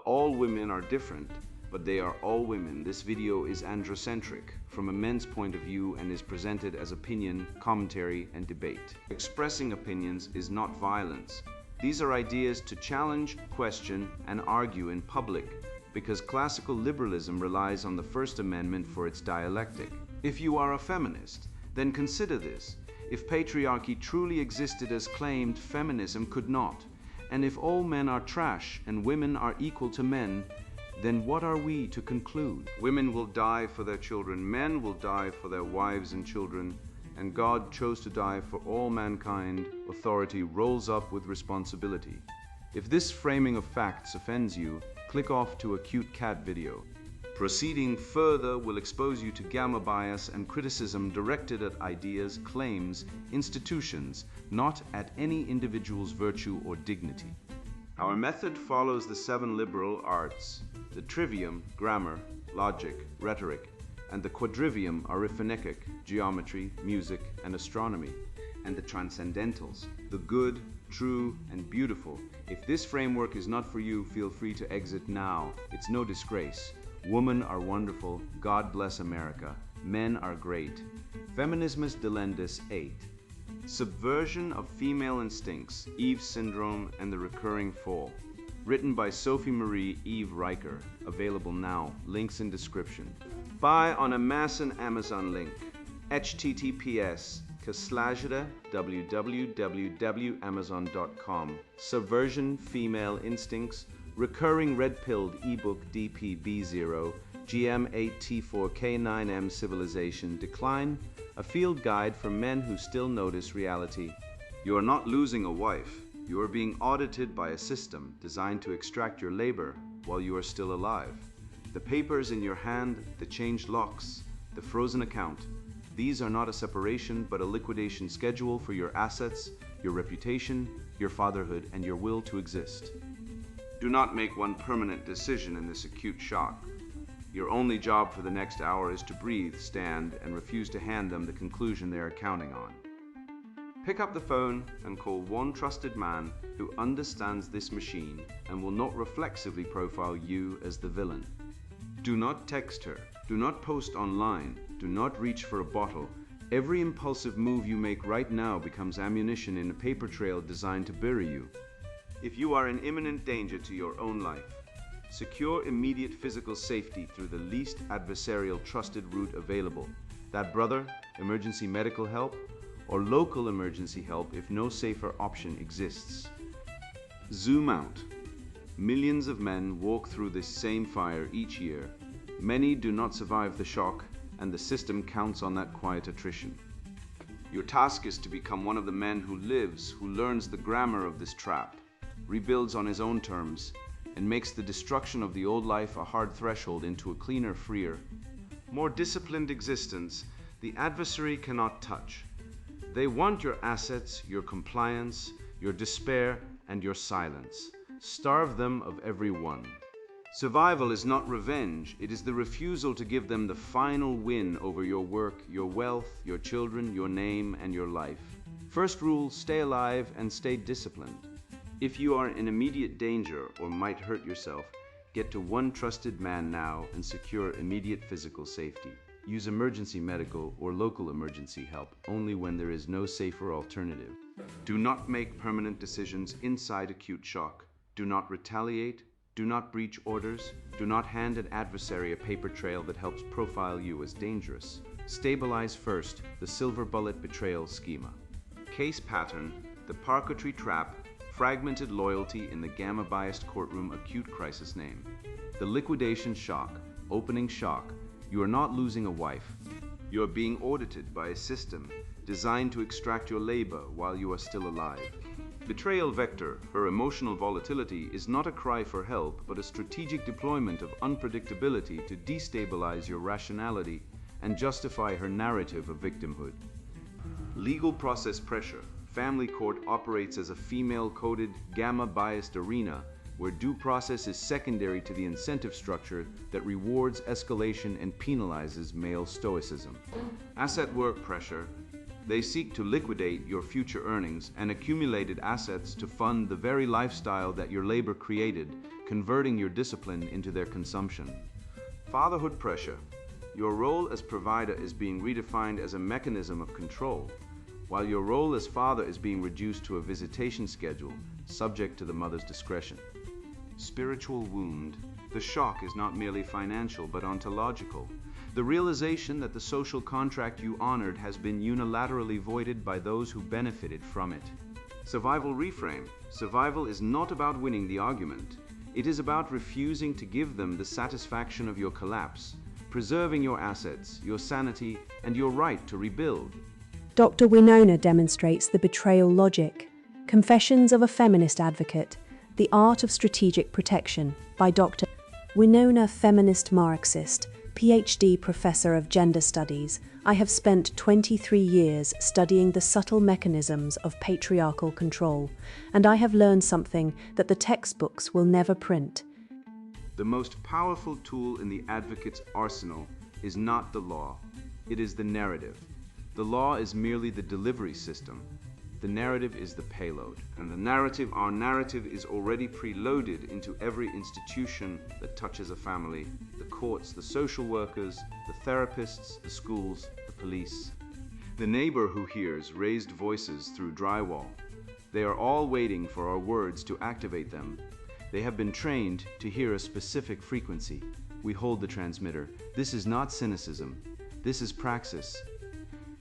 all women are different, but they are all women, this video is androcentric from a men's point of view and is presented as opinion, commentary, and debate. Expressing opinions is not violence. These are ideas to challenge, question, and argue in public because classical liberalism relies on the First Amendment for its dialectic. If you are a feminist, then consider this. If patriarchy truly existed as claimed, feminism could not. And if all men are trash and women are equal to men, then what are we to conclude? Women will die for their children, men will die for their wives and children, and God chose to die for all mankind. Authority rolls up with responsibility. If this framing of facts offends you, click off to a cute cat video. Proceeding further will expose you to gamma bias and criticism directed at ideas, claims, institutions, not at any individual's virtue or dignity. Our method follows the 7 liberal arts, the trivium, grammar, logic, rhetoric, and the quadrivium, arithmetic, geometry, music, and astronomy, and the transcendentals, the good, true, and beautiful. If this framework is not for you, feel free to exit now. It's no disgrace. Women are wonderful. God bless America. Men are great. Feminismus delendus 8. Subversion of Female Instincts, Eve Syndrome and the Recurring Fall. Written by Sophie Marie Eve Riker. Available now. Links in description. Buy on a mass and Amazon link. https://www.amazon.com. Subversion Female Instincts. Recurring Red-Pilled ebook DPB0, GM8T4K9M Civilization Decline, a field guide for men who still notice reality. You are not losing a wife. You are being audited by a system designed to extract your labor while you are still alive. The papers in your hand, the changed locks, the frozen account. These are not a separation but a liquidation schedule for your assets, your reputation, your fatherhood, and your will to exist. Do not make one permanent decision in this acute shock. Your only job for the next hour is to breathe, stand, and refuse to hand them the conclusion they are counting on. Pick up the phone and call one trusted man who understands this machine and will not reflexively profile you as the villain. Do not text her. Do not post online. Do not reach for a bottle. Every impulsive move you make right now becomes ammunition in a paper trail designed to bury you. If you are in imminent danger to your own life, secure immediate physical safety through the least adversarial trusted route available. That brother, emergency medical help, or local emergency help if no safer option exists. Zoom out. Millions of men walk through this same fire each year. Many do not survive the shock, and the system counts on that quiet attrition. Your task is to become one of the men who lives, who learns the grammar of this trap, rebuilds on his own terms, and makes the destruction of the old life a hard threshold into a cleaner, freer, more disciplined existence the adversary cannot touch. They want your assets, your compliance, your despair, and your silence. Starve them of every one. Survival is not revenge, it is the refusal to give them the final win over your work, your wealth, your children, your name, and your life. First rule, stay alive and stay disciplined. If you are in immediate danger or might hurt yourself, get to one trusted man now and secure immediate physical safety. Use emergency medical or local emergency help only when there is no safer alternative. Do not make permanent decisions inside acute shock. Do not retaliate. Do not breach orders. Do not hand an adversary a paper trail that helps profile you as dangerous. Stabilize first, the silver bullet betrayal schema. Case pattern, the Patriarchy trap, fragmented loyalty in the gamma-biased courtroom acute crisis name. The liquidation shock, opening shock. You are not losing a wife. You are being audited by a system designed to extract your labor while you are still alive. Betrayal vector, her emotional volatility, is not a cry for help, but a strategic deployment of unpredictability to destabilize your rationality and justify her narrative of victimhood. Legal process pressure. Family court operates as a female-coded, gamma-biased arena where due process is secondary to the incentive structure that rewards escalation and penalizes male stoicism. Asset work pressure. They seek to liquidate your future earnings and accumulated assets to fund the very lifestyle that your labor created, converting your discipline into their consumption. Fatherhood pressure. Your role as provider is being redefined as a mechanism of control, while your role as father is being reduced to a visitation schedule, subject to the mother's discretion. Spiritual wound. The shock is not merely financial but ontological. The realization that the social contract you honored has been unilaterally voided by those who benefited from it. Survival reframe. Survival is not about winning the argument. It is about refusing to give them the satisfaction of your collapse, preserving your assets, your sanity, and your right to rebuild. Dr. Winona demonstrates the betrayal logic. Confessions of a Feminist Advocate, The Art of Strategic Protection by Dr. Winona, feminist Marxist, PhD Professor of Gender Studies. I have spent 23 years studying the subtle mechanisms of patriarchal control, and I have learned something that the textbooks will never print. The most powerful tool in the advocate's arsenal is not the law, it is the narrative. The law is merely the delivery system. The narrative is the payload. And the narrative, our narrative, is already preloaded into every institution that touches a family: the courts, the social workers, the therapists, the schools, the police. The neighbor who hears raised voices through drywall. They are all waiting for our words to activate them. They have been trained to hear a specific frequency. We hold the transmitter. This is not cynicism. This is praxis.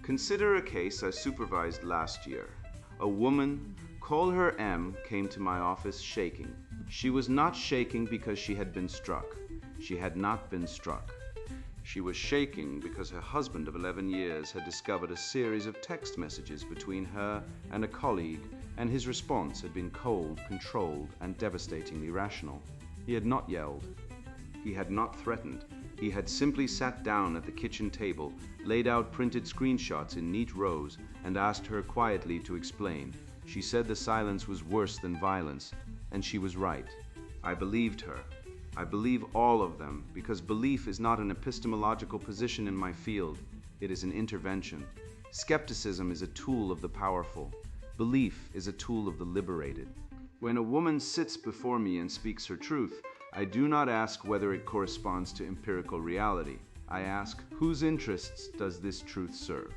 Consider a case I supervised last year. A woman, call her M, came to my office shaking. She was not shaking because she had been struck. She had not been struck. She was shaking because her husband of 11 years had discovered a series of text messages between her and a colleague, and his response had been cold, controlled, and devastatingly rational. He had not yelled. He had not threatened. He had simply sat down at the kitchen table, laid out printed screenshots in neat rows, and asked her quietly to explain. She said the silence was worse than violence, and she was right. I believed her. I believe all of them, because belief is not an epistemological position in my field. It is an intervention. Skepticism is a tool of the powerful. Belief is a tool of the liberated. When a woman sits before me and speaks her truth, I do not ask whether it corresponds to empirical reality. I ask, whose interests does this truth serve?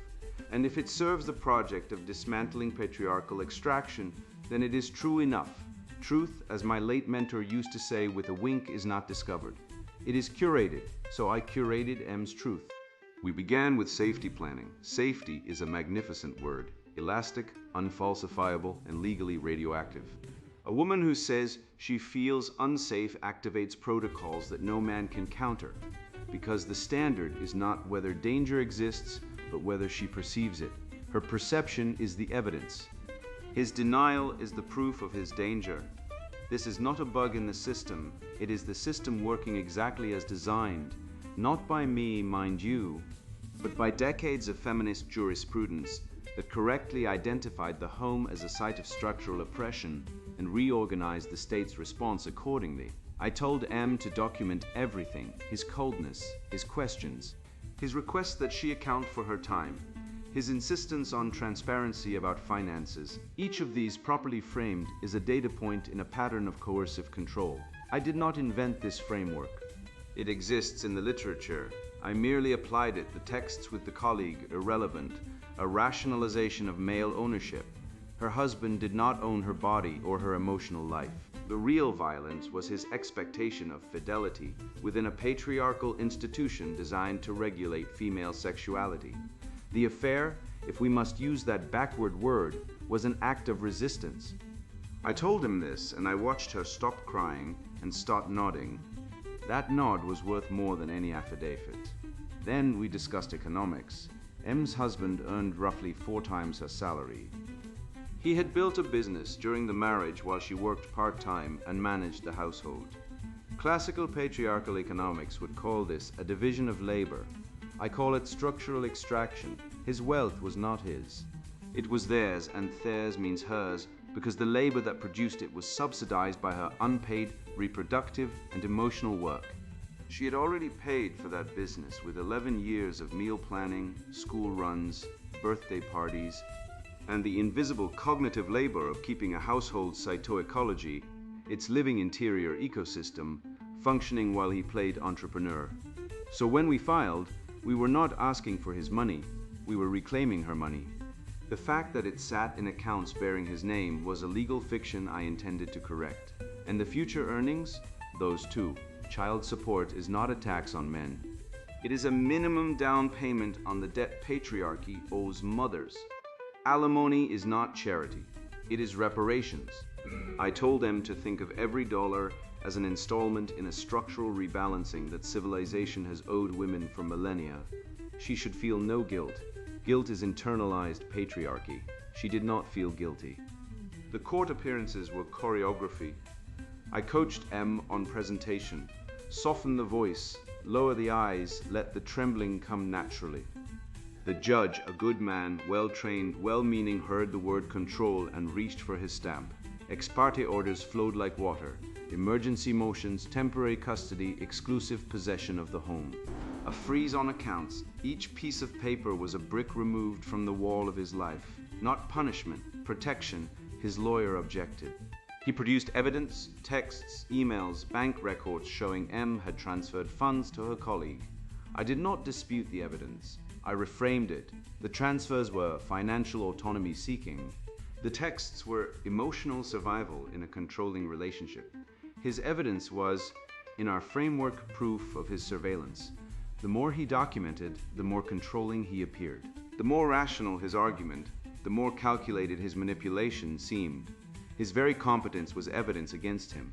And if it serves the project of dismantling patriarchal extraction, then it is true enough. Truth, as my late mentor used to say, with a wink, is not discovered. It is curated, so I curated M's truth. We began with safety planning. Safety is a magnificent word, elastic, unfalsifiable, and legally radioactive. A woman who says she feels unsafe activates protocols that no man can counter, because the standard is not whether danger exists, but whether she perceives it. Her perception is the evidence. His denial is the proof of his danger. This is not a bug in the system. It is the system working exactly as designed, not by me, mind you, but by decades of feminist jurisprudence that correctly identified the home as a site of structural oppression and reorganized the state's response accordingly. I told M to document everything: his coldness, his questions, his request that she account for her time, his insistence on transparency about finances. Each of these, properly framed, is a data point in a pattern of coercive control. I did not invent this framework. It exists in the literature. I merely applied it. The texts with the colleague, irrelevant. A rationalization of male ownership. Her husband did not own her body or her emotional life. The real violence was his expectation of fidelity within a patriarchal institution designed to regulate female sexuality. The affair, if we must use that backward word, was an act of resistance. I told him this, and I watched her stop crying and start nodding. That nod was worth more than any affidavit. Then we discussed economics. M's husband earned roughly 4 times her salary. He had built a business during the marriage while she worked part-time and managed the household. Classical patriarchal economics would call this a division of labor. I call it structural extraction. His wealth was not his. It was theirs, and theirs means hers, because the labor that produced it was subsidized by her unpaid reproductive and emotional work. She had already paid for that business with 11 years of meal planning, school runs, birthday parties, and the invisible cognitive labor of keeping a household cytoecology its living interior ecosystem, functioning while he played entrepreneur. So when we filed, we were not asking for his money, we were reclaiming her money. The fact that it sat in accounts bearing his name was a legal fiction I intended to correct. And the future earnings? Those too. Child support is not a tax on men. It is a minimum down payment on the debt patriarchy owes mothers. Alimony is not charity. It is reparations. I told them to think of every dollar as an installment in a structural rebalancing that civilization has owed women for millennia. She should feel no guilt. Guilt is internalized patriarchy. She did not feel guilty. The court appearances were choreography. I coached M on presentation. Soften the voice, lower the eyes, let the trembling come naturally. The judge, a good man, well-trained, well-meaning, heard the word control and reached for his stamp. Ex parte orders flowed like water. Emergency motions, temporary custody, exclusive possession of the home. A freeze on accounts. Each piece of paper was a brick removed from the wall of his life. Not punishment, protection, his lawyer objected. He produced evidence, texts, emails, bank records showing M had transferred funds to her colleague. I did not dispute the evidence. I reframed it. The transfers were financial autonomy seeking. The texts were emotional survival in a controlling relationship. His evidence was, in our framework, proof of his surveillance. The more he documented, the more controlling he appeared. The more rational his argument, the more calculated his manipulation seemed. His very competence was evidence against him.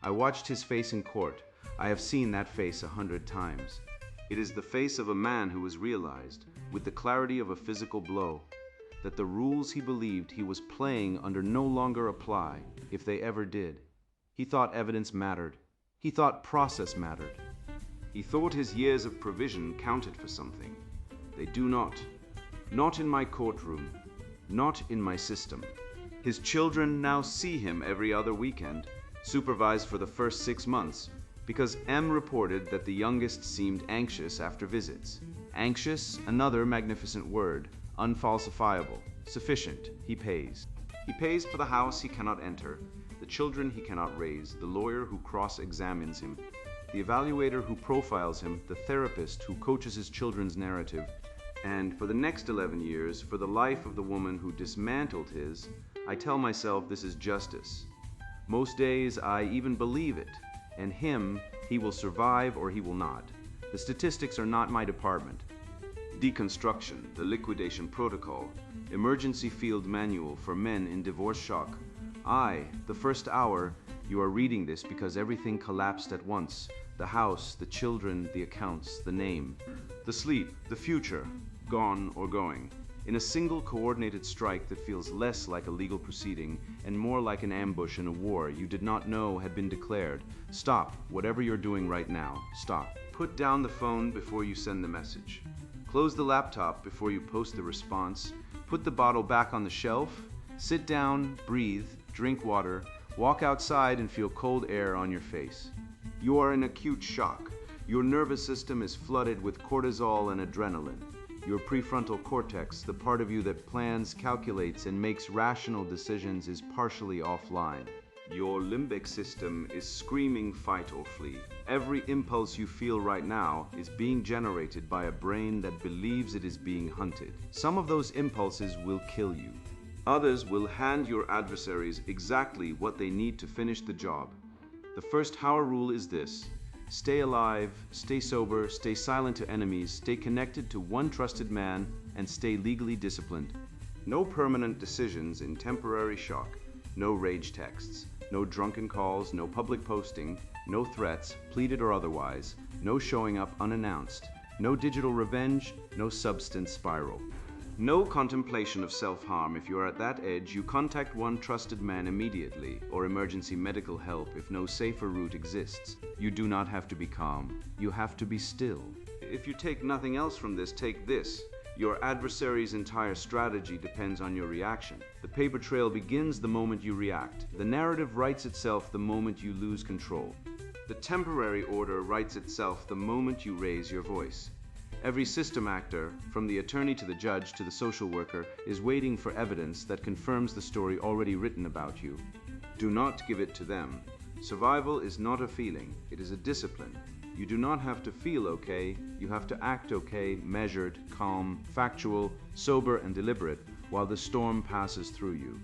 I watched his face in court. I have seen that face 100 times. It is the face of a man who has realized, with the clarity of a physical blow, that the rules he believed he was playing under no longer apply, if they ever did. He thought evidence mattered. He thought process mattered. He thought his years of provision counted for something. They do not. Not in my courtroom. Not in my system. His children now see him every other weekend, supervised for the first 6 months, because M reported that the youngest seemed anxious after visits. Anxious, another magnificent word, unfalsifiable, sufficient, he pays. He pays for the house he cannot enter, the children he cannot raise, the lawyer who cross-examines him, the evaluator who profiles him, the therapist who coaches his children's narrative, and for the next 11 years, for the life of the woman who dismantled his, I tell myself this is justice. Most days I even believe it, and him, he will survive or he will not. The statistics are not my department. Deconstruction, the liquidation protocol, emergency field manual for men in divorce shock. The first hour, you are reading this because everything collapsed at once. The house, the children, the accounts, the name. The sleep, the future, gone or going. In a single coordinated strike that feels less like a legal proceeding and more like an ambush in a war you did not know had been declared. Stop, whatever you're doing right now, stop. Put down the phone before you send the message. Close the laptop before you post the response. Put the bottle back on the shelf. Sit down, breathe, drink water, walk outside and feel cold air on your face. You are in acute shock. Your nervous system is flooded with cortisol and adrenaline. Your prefrontal cortex, the part of you that plans, calculates, and makes rational decisions, is partially offline. Your limbic system is screaming fight or flee. Every impulse you feel right now is being generated by a brain that believes it is being hunted. Some of those impulses will kill you. Others will hand your adversaries exactly what they need to finish the job. The first Hauer rule is this: stay alive, stay sober, stay silent to enemies, stay connected to one trusted man, and stay legally disciplined. No permanent decisions in temporary shock, no rage texts, no drunken calls, no public posting, no threats, pleaded or otherwise, no showing up unannounced, no digital revenge, no substance spiral. No contemplation of self-harm. If you are at that edge, you contact one trusted man immediately, or emergency medical help if no safer route exists. You do not have to be calm. You have to be still. If you take nothing else from this, take this. Your adversary's entire strategy depends on your reaction. The paper trail begins the moment you react. The narrative writes itself the moment you lose control. The temporary order writes itself the moment you raise your voice. Every system actor, from the attorney to the judge to the social worker, is waiting for evidence that confirms the story already written about you. Do not give it to them. Survival is not a feeling, it is a discipline. You do not have to feel okay, you have to act okay, measured, calm, factual, sober, and deliberate while the storm passes through you.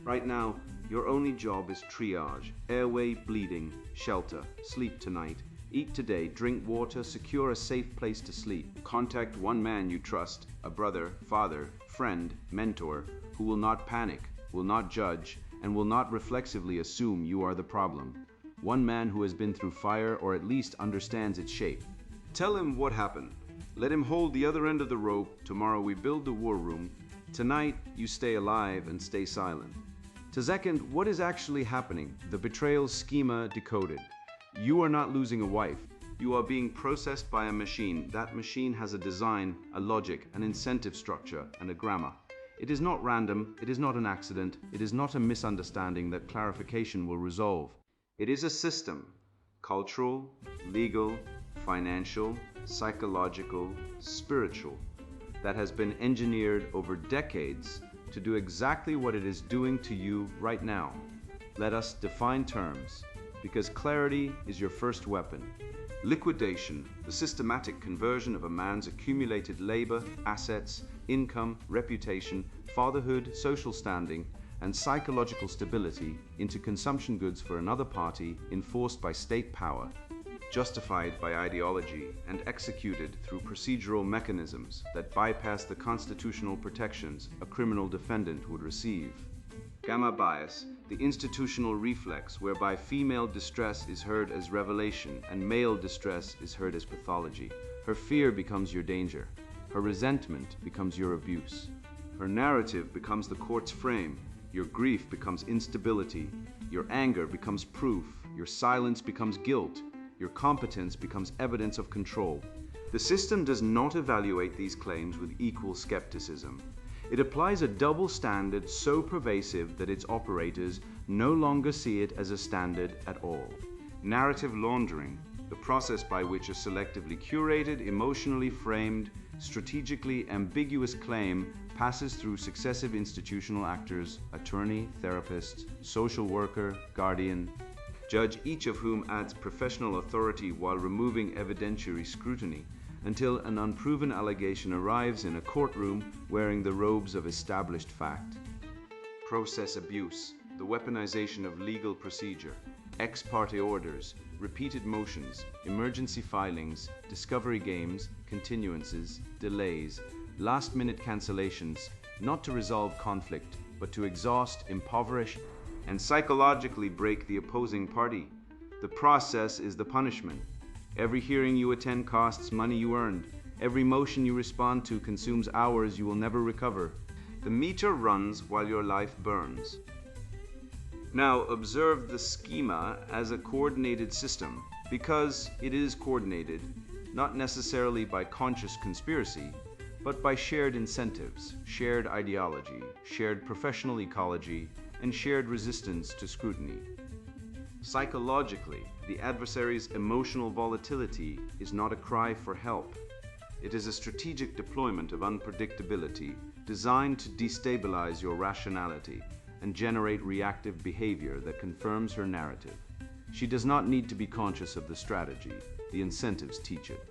Right now, your only job is triage, airway, bleeding, shelter, sleep tonight, eat today, drink water, secure a safe place to sleep. Contact one man you trust, a brother, father, friend, mentor, who will not panic, will not judge, and will not reflexively assume you are the problem. One man who has been through fire or at least understands its shape. Tell him what happened. Let him hold the other end of the rope. Tomorrow we build the war room. Tonight you stay alive and stay silent. To second, what is actually happening? The betrayal schema decoded. You are not losing a wife. You are being processed by a machine. That machine has a design, a logic, an incentive structure, and a grammar. It is not random, it is not an accident, it is not a misunderstanding that clarification will resolve. It is a system, cultural, legal, financial, psychological, spiritual, that has been engineered over decades to do exactly what it is doing to you right now. Let us define terms, because clarity is your first weapon. Liquidation, the systematic conversion of a man's accumulated labor, assets, income, reputation, fatherhood, social standing, and psychological stability into consumption goods for another party enforced by state power, justified by ideology, and executed through procedural mechanisms that bypass the constitutional protections a criminal defendant would receive. Gamma bias, the institutional reflex whereby female distress is heard as revelation and male distress is heard as pathology. Her fear becomes your danger. Her resentment becomes your abuse. Her narrative becomes the court's frame. Your grief becomes instability. Your anger becomes proof. Your silence becomes guilt. Your competence becomes evidence of control. The system does not evaluate these claims with equal skepticism. It applies a double standard so pervasive that its operators no longer see it as a standard at all. Narrative laundering, the process by which a selectively curated, emotionally framed, strategically ambiguous claim passes through successive institutional actors, attorney, therapist, social worker, guardian, judge, each of whom adds professional authority while removing evidentiary scrutiny, until an unproven allegation arrives in a courtroom wearing the robes of established fact. Process abuse, the weaponization of legal procedure, ex parte orders, repeated motions, emergency filings, discovery games, continuances, delays, last-minute cancellations, not to resolve conflict, but to exhaust, impoverish, and psychologically break the opposing party. The process is the punishment. Every hearing you attend costs money you earned. Every motion you respond to consumes hours you will never recover. The meter runs while your life burns. Now observe the schema as a coordinated system, because it is coordinated, not necessarily by conscious conspiracy, but by shared incentives, shared ideology, shared professional ecology, and shared resistance to scrutiny. Psychologically, the adversary's emotional volatility is not a cry for help. It is a strategic deployment of unpredictability designed to destabilize your rationality and generate reactive behavior that confirms her narrative. She does not need to be conscious of the strategy. The incentives teach it.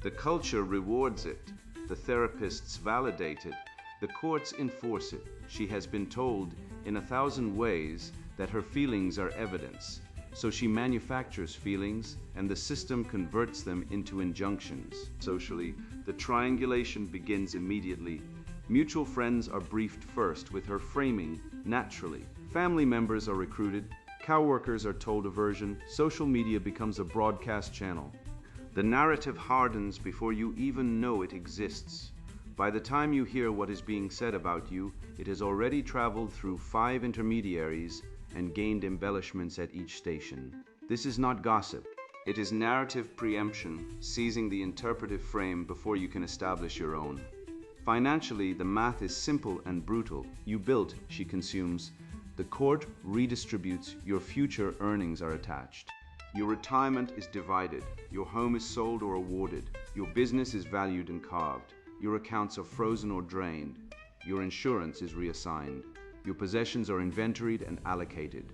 The culture rewards it. The therapists validate it. The courts enforce it. She has been told in 1,000 ways that her feelings are evidence. So she manufactures feelings, and the system converts them into injunctions. Socially, the triangulation begins immediately. Mutual friends are briefed first with her framing naturally. Family members are recruited. Coworkers are told a version. Social media becomes a broadcast channel. The narrative hardens before you even know it exists. By the time you hear what is being said about you, it has already traveled through 5 intermediaries and gained embellishments at each station. This is not gossip. It is narrative preemption, seizing the interpretive frame before you can establish your own. Financially, the math is simple and brutal. You built, she consumes. The court redistributes, your future earnings are attached. Your retirement is divided. Your home is sold or awarded. Your business is valued and carved. Your accounts are frozen or drained. Your insurance is reassigned. Your possessions are inventoried and allocated.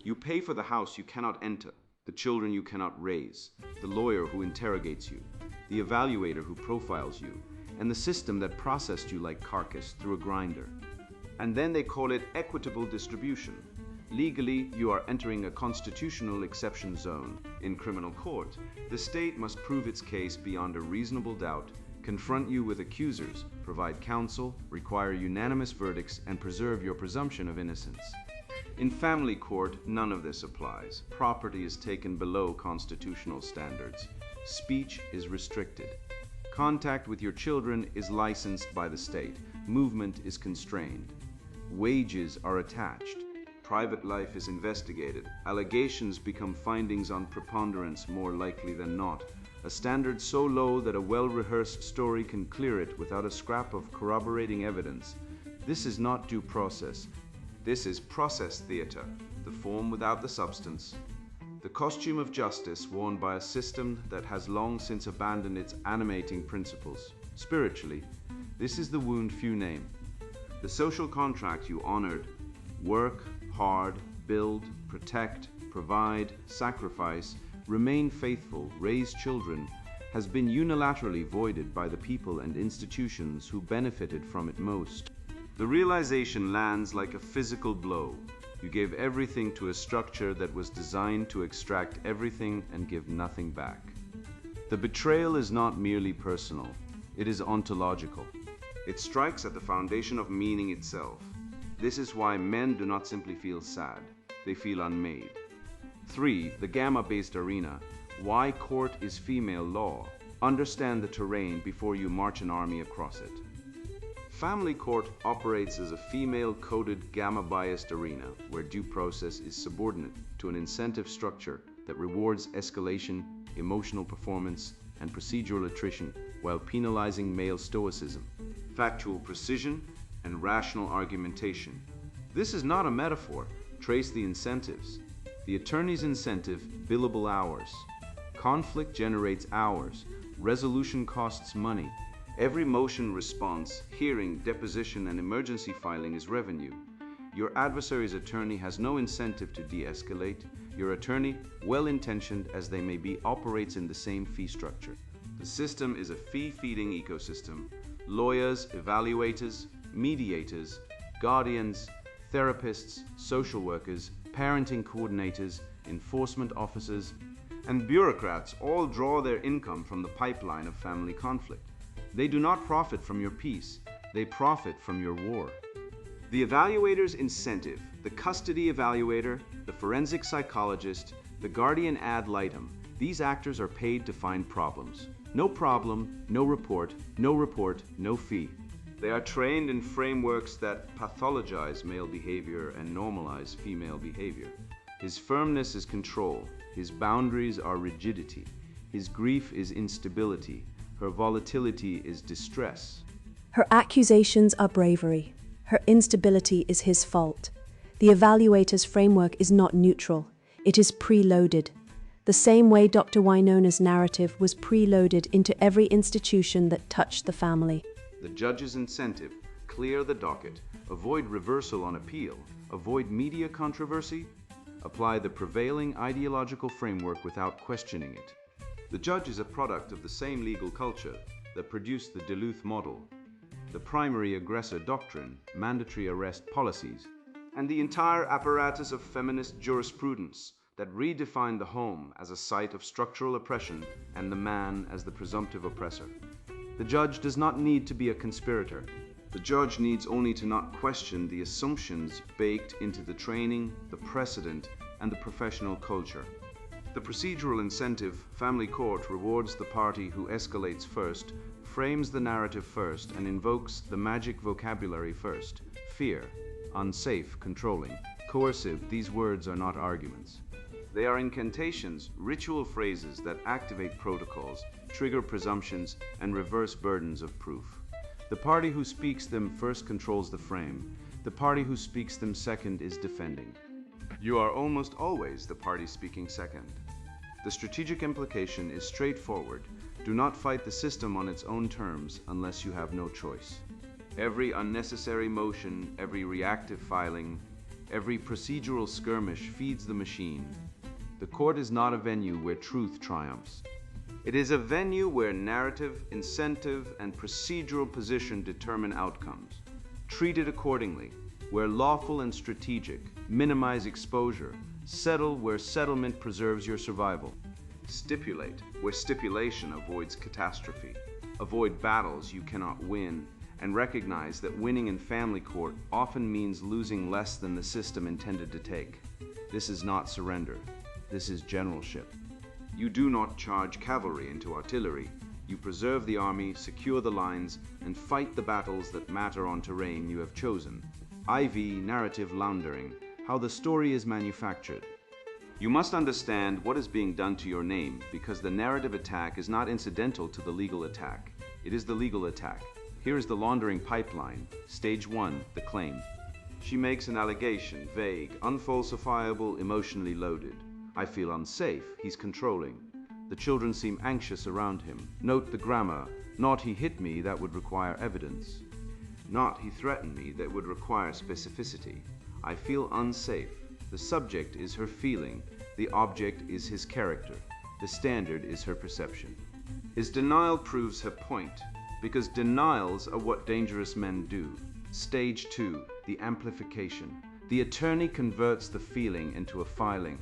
You pay for the house you cannot enter, the children you cannot raise, the lawyer who interrogates you, the evaluator who profiles you, and the system that processed you like carcass through a grinder. And then they call it equitable distribution. Legally, you are entering a constitutional exception zone. In criminal court, the state must prove its case beyond a reasonable doubt, confront you with accusers, provide counsel, require unanimous verdicts, and preserve your presumption of innocence. In family court, none of this applies. Property is taken below constitutional standards. Speech is restricted. Contact with your children is licensed by the state. Movement is constrained. Wages are attached. Private life is investigated. Allegations become findings on preponderance more likely than not. A standard so low that a well-rehearsed story can clear it without a scrap of corroborating evidence. This is not due process. This is process theater, the form without the substance. The costume of justice worn by a system that has long since abandoned its animating principles. Spiritually, this is the wound few name. The social contract you honored, work hard, build, protect, provide, sacrifice, remain faithful, raise children, has been unilaterally voided by the people and institutions who benefited from it most. The realization lands like a physical blow. You gave everything to a structure that was designed to extract everything and give nothing back. The betrayal is not merely personal, it is ontological. It strikes at the foundation of meaning itself. This is why men do not simply feel sad, they feel unmade. 3. The gamma-based arena. Why court is female law. Understand the terrain before you march an army across it. Family court operates as a female-coded gamma-biased arena where due process is subordinate to an incentive structure that rewards escalation, emotional performance, and procedural attrition while penalizing male stoicism, factual precision, and rational argumentation. This is not a metaphor. Trace the incentives. The attorney's incentive, billable hours. Conflict generates hours. Resolution costs money. Every motion response, hearing, deposition, and emergency filing is revenue. Your adversary's attorney has no incentive to de-escalate. Your attorney, well-intentioned as they may be, operates in the same fee structure. The system is a fee-feeding ecosystem. Lawyers, evaluators, mediators, guardians, therapists, social workers, parenting coordinators, enforcement officers, and bureaucrats all draw their income from the pipeline of family conflict. They do not profit from your peace, they profit from your war. The evaluator's incentive, the custody evaluator, the forensic psychologist, the guardian ad litem, these actors are paid to find problems. No problem, no report, no fee. They are trained in frameworks that pathologize male behavior and normalize female behavior. His firmness is control. His boundaries are rigidity. His grief is instability. Her volatility is distress. Her accusations are bravery. Her instability is his fault. The evaluator's framework is not neutral. It is preloaded. The same way Dr. Wynona's narrative was preloaded into every institution that touched the family. The judge's incentive, clear the docket, avoid reversal on appeal, avoid media controversy, apply the prevailing ideological framework without questioning it. The judge is a product of the same legal culture that produced the Duluth model, the primary aggressor doctrine, mandatory arrest policies, and the entire apparatus of feminist jurisprudence that redefined the home as a site of structural oppression and the man as the presumptive oppressor. The judge does not need to be a conspirator. The judge needs only to not question the assumptions baked into the training, the precedent, and the professional culture. The procedural incentive, family court, rewards the party who escalates first, frames the narrative first, and invokes the magic vocabulary first. Fear, unsafe, controlling, coercive, these words are not arguments. They are incantations, ritual phrases that activate protocols, trigger presumptions, and reverse burdens of proof. The party who speaks them first controls the frame. The party who speaks them second is defending. You are almost always the party speaking second. The strategic implication is straightforward. Do not fight the system on its own terms unless you have no choice. Every unnecessary motion, every reactive filing, Every procedural skirmish feeds the machine. The court is not a venue where truth triumphs. It is a venue where narrative, incentive, and procedural position determine outcomes. Treat it accordingly, where lawful and strategic, minimize exposure, settle where settlement preserves your survival. Stipulate where stipulation avoids catastrophe. Avoid battles you cannot win, and recognize that winning in family court often means losing less than the system intended to take. This is not surrender. This is generalship. You do not charge cavalry into artillery. You preserve the army, secure the lines, and fight the battles that matter on terrain you have chosen. IV narrative laundering, how the story is manufactured. You must understand what is being done to your name, because the narrative attack is not incidental to the legal attack. It is the legal attack. Here is the laundering pipeline. Stage 1, the claim. She makes an allegation, vague, unfalsifiable, emotionally loaded. I feel unsafe, he's controlling. The children seem anxious around him. Note the grammar. Not he hit me, that would require evidence. Not he threatened me, that would require specificity. I feel unsafe. The subject is her feeling. The object is his character. The standard is her perception. His denial proves her point, because denials are what dangerous men do. Stage 2, the amplification. The attorney converts the feeling into a filing.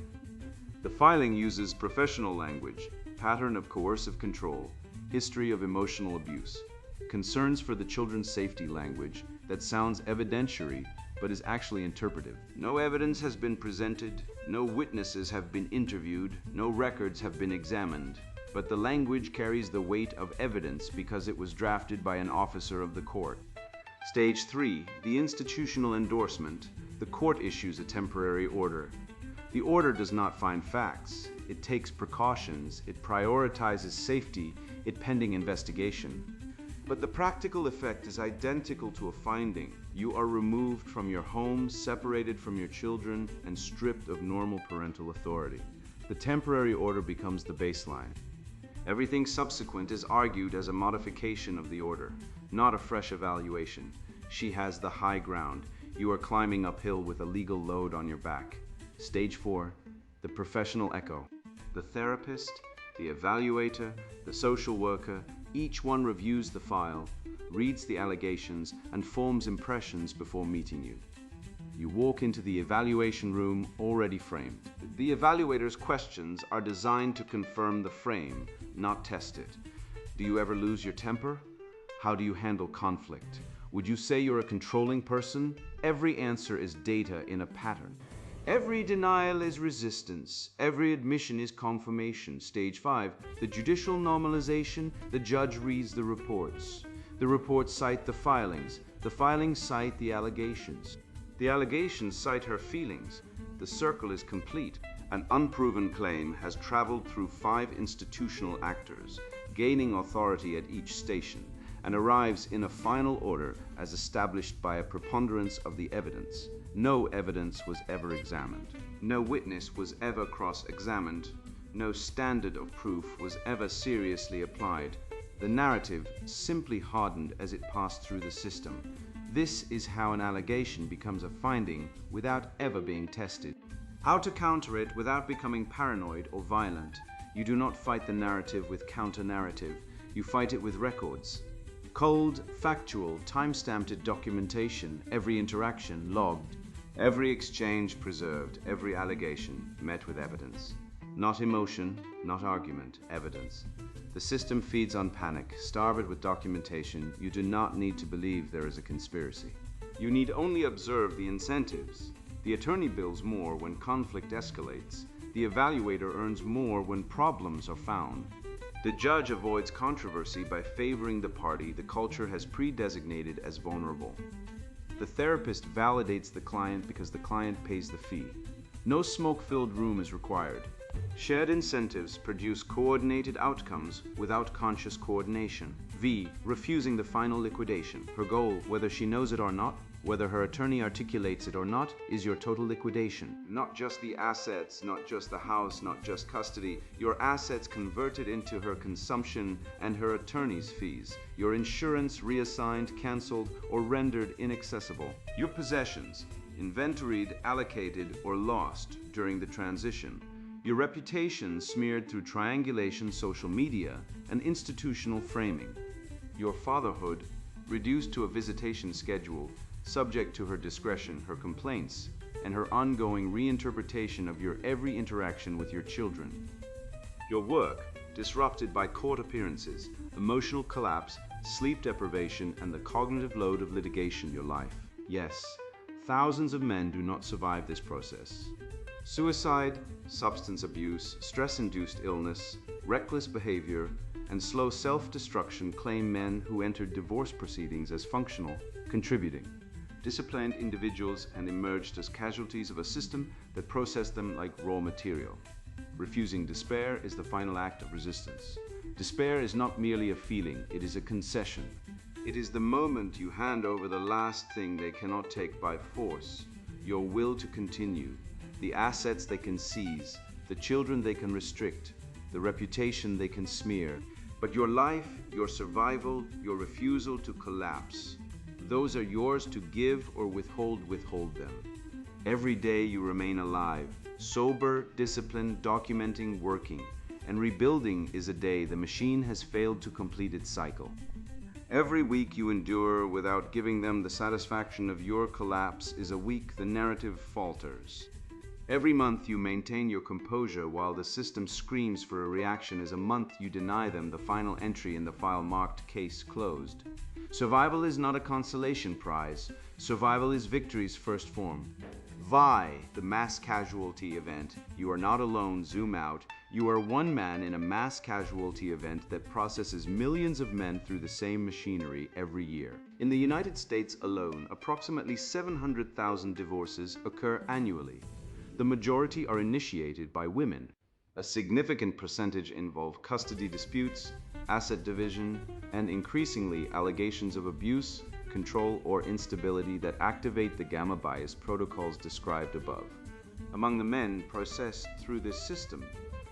The filing uses professional language, pattern of coercive control, history of emotional abuse, concerns for the children's safety language that sounds evidentiary but is actually interpretive. No evidence has been presented, no witnesses have been interviewed, no records have been examined, but the language carries the weight of evidence because it was drafted by an officer of the court. Stage 3, the institutional endorsement. The court issues a temporary order. The order does not find facts. It takes precautions. It prioritizes safety, it pending investigation. But the practical effect is identical to a finding. You are removed from your home, separated from your children, and stripped of normal parental authority. The temporary order becomes the baseline. Everything subsequent is argued as a modification of the order, not a fresh evaluation. She has the high ground. You are climbing uphill with a legal load on your back. Stage 4, the professional echo. The therapist, the evaluator, the social worker, each one reviews the file, reads the allegations, and forms impressions before meeting you. You walk into the evaluation room already framed. The evaluator's questions are designed to confirm the frame, not test it. Do you ever lose your temper? How do you handle conflict? Would you say you're a controlling person? Every answer is data in a pattern. Every denial is resistance. Every admission is confirmation. Stage 5, the judicial normalization. The judge reads the reports. The reports cite the filings. The filings cite the allegations. The allegations cite her feelings. The circle is complete. An unproven claim has traveled through 5 institutional actors, gaining authority at each station, and arrives in a final order as established by a preponderance of the evidence. No evidence was ever examined. No witness was ever cross-examined. No standard of proof was ever seriously applied. The narrative simply hardened as it passed through the system. This is how an allegation becomes a finding without ever being tested. How to counter it without becoming paranoid or violent. You do not fight the narrative with counter-narrative. You fight it with records. Cold, factual, time-stamped documentation, every interaction logged, every exchange preserved, every allegation met with evidence. Not emotion, not argument, evidence. The system feeds on panic. Starve it with documentation. You do not need to believe there is a conspiracy. You need only observe the incentives. The attorney bills more when conflict escalates. The evaluator earns more when problems are found. The judge avoids controversy by favoring the party the culture has pre-designated as vulnerable. The therapist validates the client because the client pays the fee. No smoke-filled room is required. Shared incentives produce coordinated outcomes without conscious coordination. V. Refusing the final liquidation. Her goal, whether she knows it or not, whether her attorney articulates it or not, is your total liquidation. Not just the assets, not just the house, not just custody. Your assets converted into her consumption and her attorney's fees. Your insurance reassigned, cancelled, or rendered inaccessible. Your possessions. inventoried, allocated, or lost during the transition. Your reputation smeared through triangulation, social media, and institutional framing. Your fatherhood reduced to a visitation schedule, subject to her discretion, her complaints, and her ongoing reinterpretation of your every interaction with your children. Your work disrupted by court appearances, emotional collapse, sleep deprivation, and the cognitive load of litigation. Your life. Yes, thousands of men do not survive this process. Suicide, substance abuse, stress-induced illness, reckless behavior, and slow self-destruction claim men who entered divorce proceedings as functional, contributing, disciplined individuals and emerged as casualties of a system that processed them like raw material. Refusing despair is the final act of resistance. Despair is not merely a feeling, it is a concession. It is the moment you hand over the last thing they cannot take by force, your will to continue, the assets they can seize, the children they can restrict, the reputation they can smear. But your life, your survival, your refusal to collapse, those are yours to give or withhold them. Every day you remain alive, sober, disciplined, documenting, working, and rebuilding is a day the machine has failed to complete its cycle. Every week you endure without giving them the satisfaction of your collapse is a week the narrative falters. Every month you maintain your composure while the system screams for a reaction is a month you deny them the final entry in the file marked case closed. Survival is not a consolation prize. Survival is victory's first form. VI, the mass casualty event. You are not alone, zoom out. You are one man in a mass casualty event that processes millions of men through the same machinery every year. In the United States alone, approximately 700,000 divorces occur annually. The majority are initiated by women. A significant percentage involve custody disputes, asset division, and increasingly allegations of abuse, control, or instability that activate the gamma bias protocols described above. Among the men processed through this system,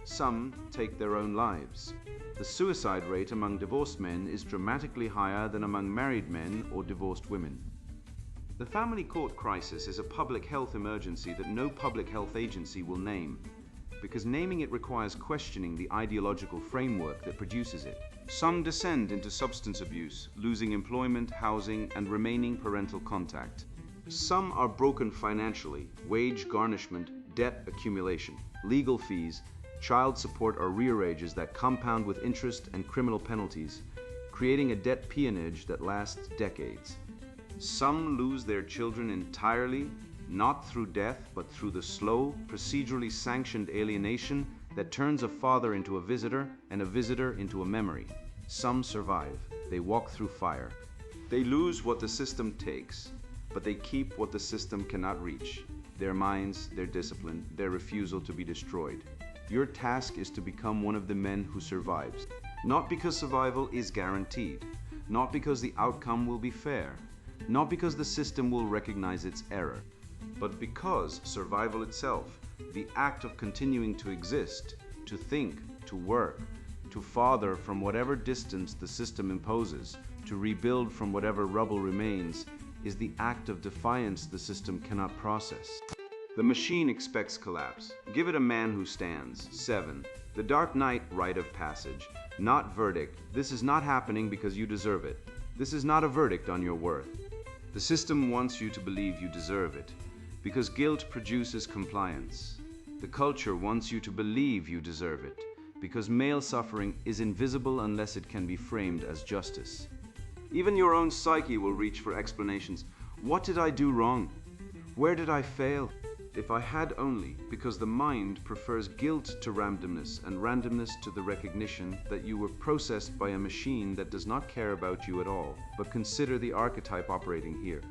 some take their own lives. The suicide rate among divorced men is dramatically higher than among married men or divorced women. The family court crisis is a public health emergency that no public health agency will name, because naming it requires questioning the ideological framework that produces it. Some descend into substance abuse, losing employment, housing, and remaining parental contact. Some are broken financially, wage garnishment, debt accumulation, legal fees, child support or rearages that compound with interest and criminal penalties, creating a debt peonage that lasts decades. Some lose their children entirely, not through death, but through the slow, procedurally sanctioned alienation that turns a father into a visitor and a visitor into a memory. Some survive. They walk through fire. They lose what the system takes, but they keep what the system cannot reach: their minds, their discipline, their refusal to be destroyed. Your task is to become one of the men who survives. Not because survival is guaranteed, not because the outcome will be fair, not because the system will recognize its error, but because survival itself, the act of continuing to exist, to think, to work, to father from whatever distance the system imposes, to rebuild from whatever rubble remains, is the act of defiance the system cannot process. The machine expects collapse. Give it a man who stands. 7. The Dark Knight rite of passage, not verdict. This is not happening because you deserve it. This is not a verdict on your worth. The system wants you to believe you deserve it, because guilt produces compliance. The culture wants you to believe you deserve it, because male suffering is invisible unless it can be framed as justice. Even your own psyche will reach for explanations. What did I do wrong? Where did I fail? If I had only, because the mind prefers guilt to randomness and randomness to the recognition that you were processed by a machine that does not care about you at all, but consider the archetype operating here.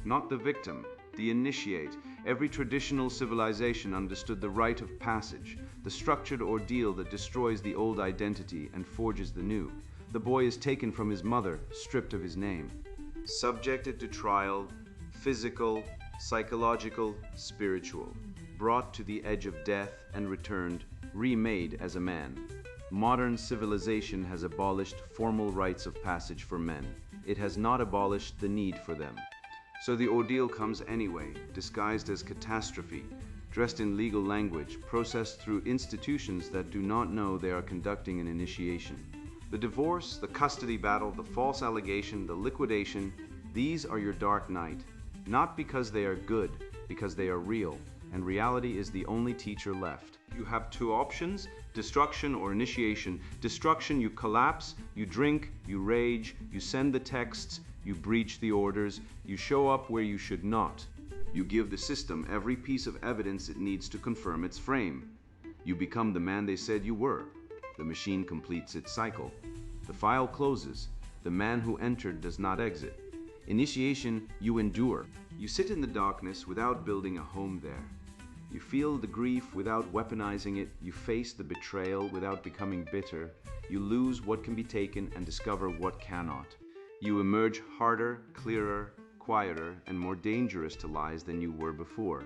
Not the victim, the initiate. Every traditional civilization understood the rite of passage, the structured ordeal that destroys the old identity and forges the new. The boy is taken from his mother, stripped of his name, subjected to trial, physical, psychological, spiritual, brought to the edge of death and returned, remade as a man. Modern civilization has abolished formal rites of passage for men. It has not abolished the need for them. So the ordeal comes anyway, disguised as catastrophe, dressed in legal language, processed through institutions that do not know they are conducting an initiation. The divorce, the custody battle, the false allegation, the liquidation, these are your dark night. Not because they are good, because they are real, and reality is the only teacher left. You have two options, destruction or initiation. Destruction, you collapse, you drink, you rage, you send the texts, you breach the orders, you show up where you should not. You give the system every piece of evidence it needs to confirm its frame. You become the man they said you were. The machine completes its cycle. The file closes. The man who entered does not exit. Initiation, you endure. You sit in the darkness without building a home there. You feel the grief without weaponizing it. You face the betrayal without becoming bitter. You lose what can be taken and discover what cannot. You emerge harder, clearer, quieter, and more dangerous to lies than you were before.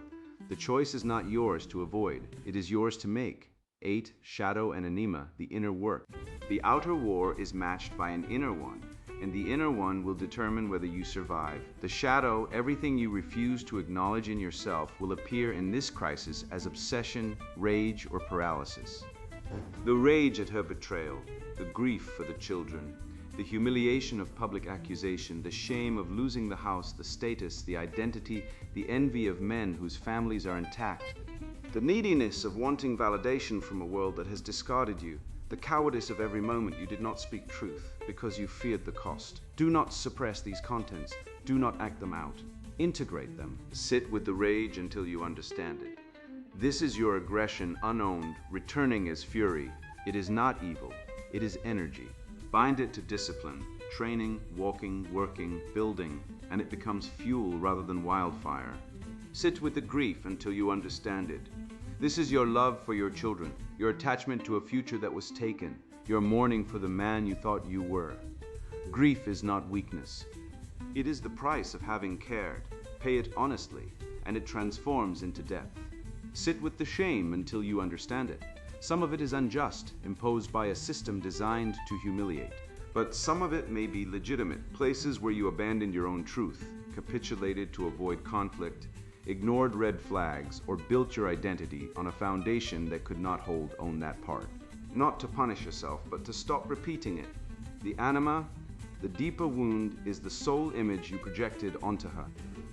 The choice is not yours to avoid. It is yours to make. 8. Shadow and anima, the inner work. The outer war is matched by an inner one, and the inner one will determine whether you survive. The shadow, everything you refuse to acknowledge in yourself, will appear in this crisis as obsession, rage, or paralysis. The rage at her betrayal, the grief for the children, the humiliation of public accusation, the shame of losing the house, the status, the identity, the envy of men whose families are intact, the neediness of wanting validation from a world that has discarded you, the cowardice of every moment you did not speak truth because you feared the cost. Do not suppress these contents. Do not act them out. Integrate them. Sit with the rage until you understand it. This is your aggression unowned, returning as fury. It is not evil. It is energy. Bind it to discipline, training, walking, working, building, and it becomes fuel rather than wildfire. Sit with the grief until you understand it. This is your love for your children, your attachment to a future that was taken, your mourning for the man you thought you were. Grief is not weakness. It is the price of having cared. Pay it honestly, and it transforms into death. Sit with the shame until you understand it. Some of it is unjust, imposed by a system designed to humiliate. But some of it may be legitimate, places where you abandoned your own truth, capitulated to avoid conflict, ignored red flags, or built your identity on a foundation that could not own that part. Not to punish yourself, but to stop repeating it. The anima, the deeper wound, is the soul image you projected onto her.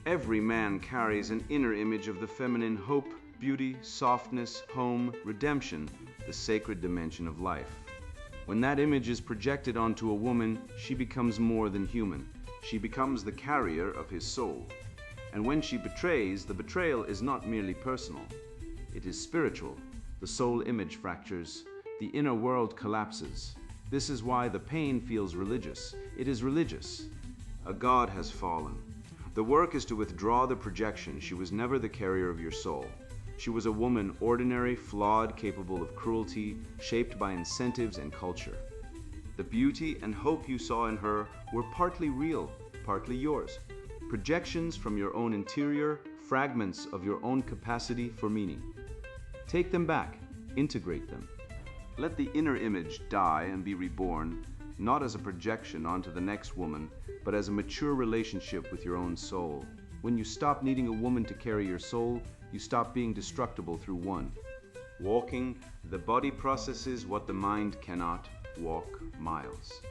Every man carries an inner image of the feminine hope, beauty, softness, home, redemption, the sacred dimension of life. When that image is projected onto a woman, she becomes more than human. She becomes the carrier of his soul. And when she betrays, the betrayal is not merely personal. It is spiritual. The soul image fractures. The inner world collapses. This is why the pain feels religious. It is religious. A god has fallen. The work is to withdraw the projection. She was never the carrier of your soul. She was a woman, ordinary, flawed, capable of cruelty, shaped by incentives and culture. The beauty and hope you saw in her were partly real, partly yours. Projections from your own interior, fragments of your own capacity for meaning. Take them back, integrate them. Let the inner image die and be reborn, not as a projection onto the next woman, but as a mature relationship with your own soul. When you stop needing a woman to carry your soul, you stop being destructible through one. Walking, the body processes what the mind cannot. Walk miles.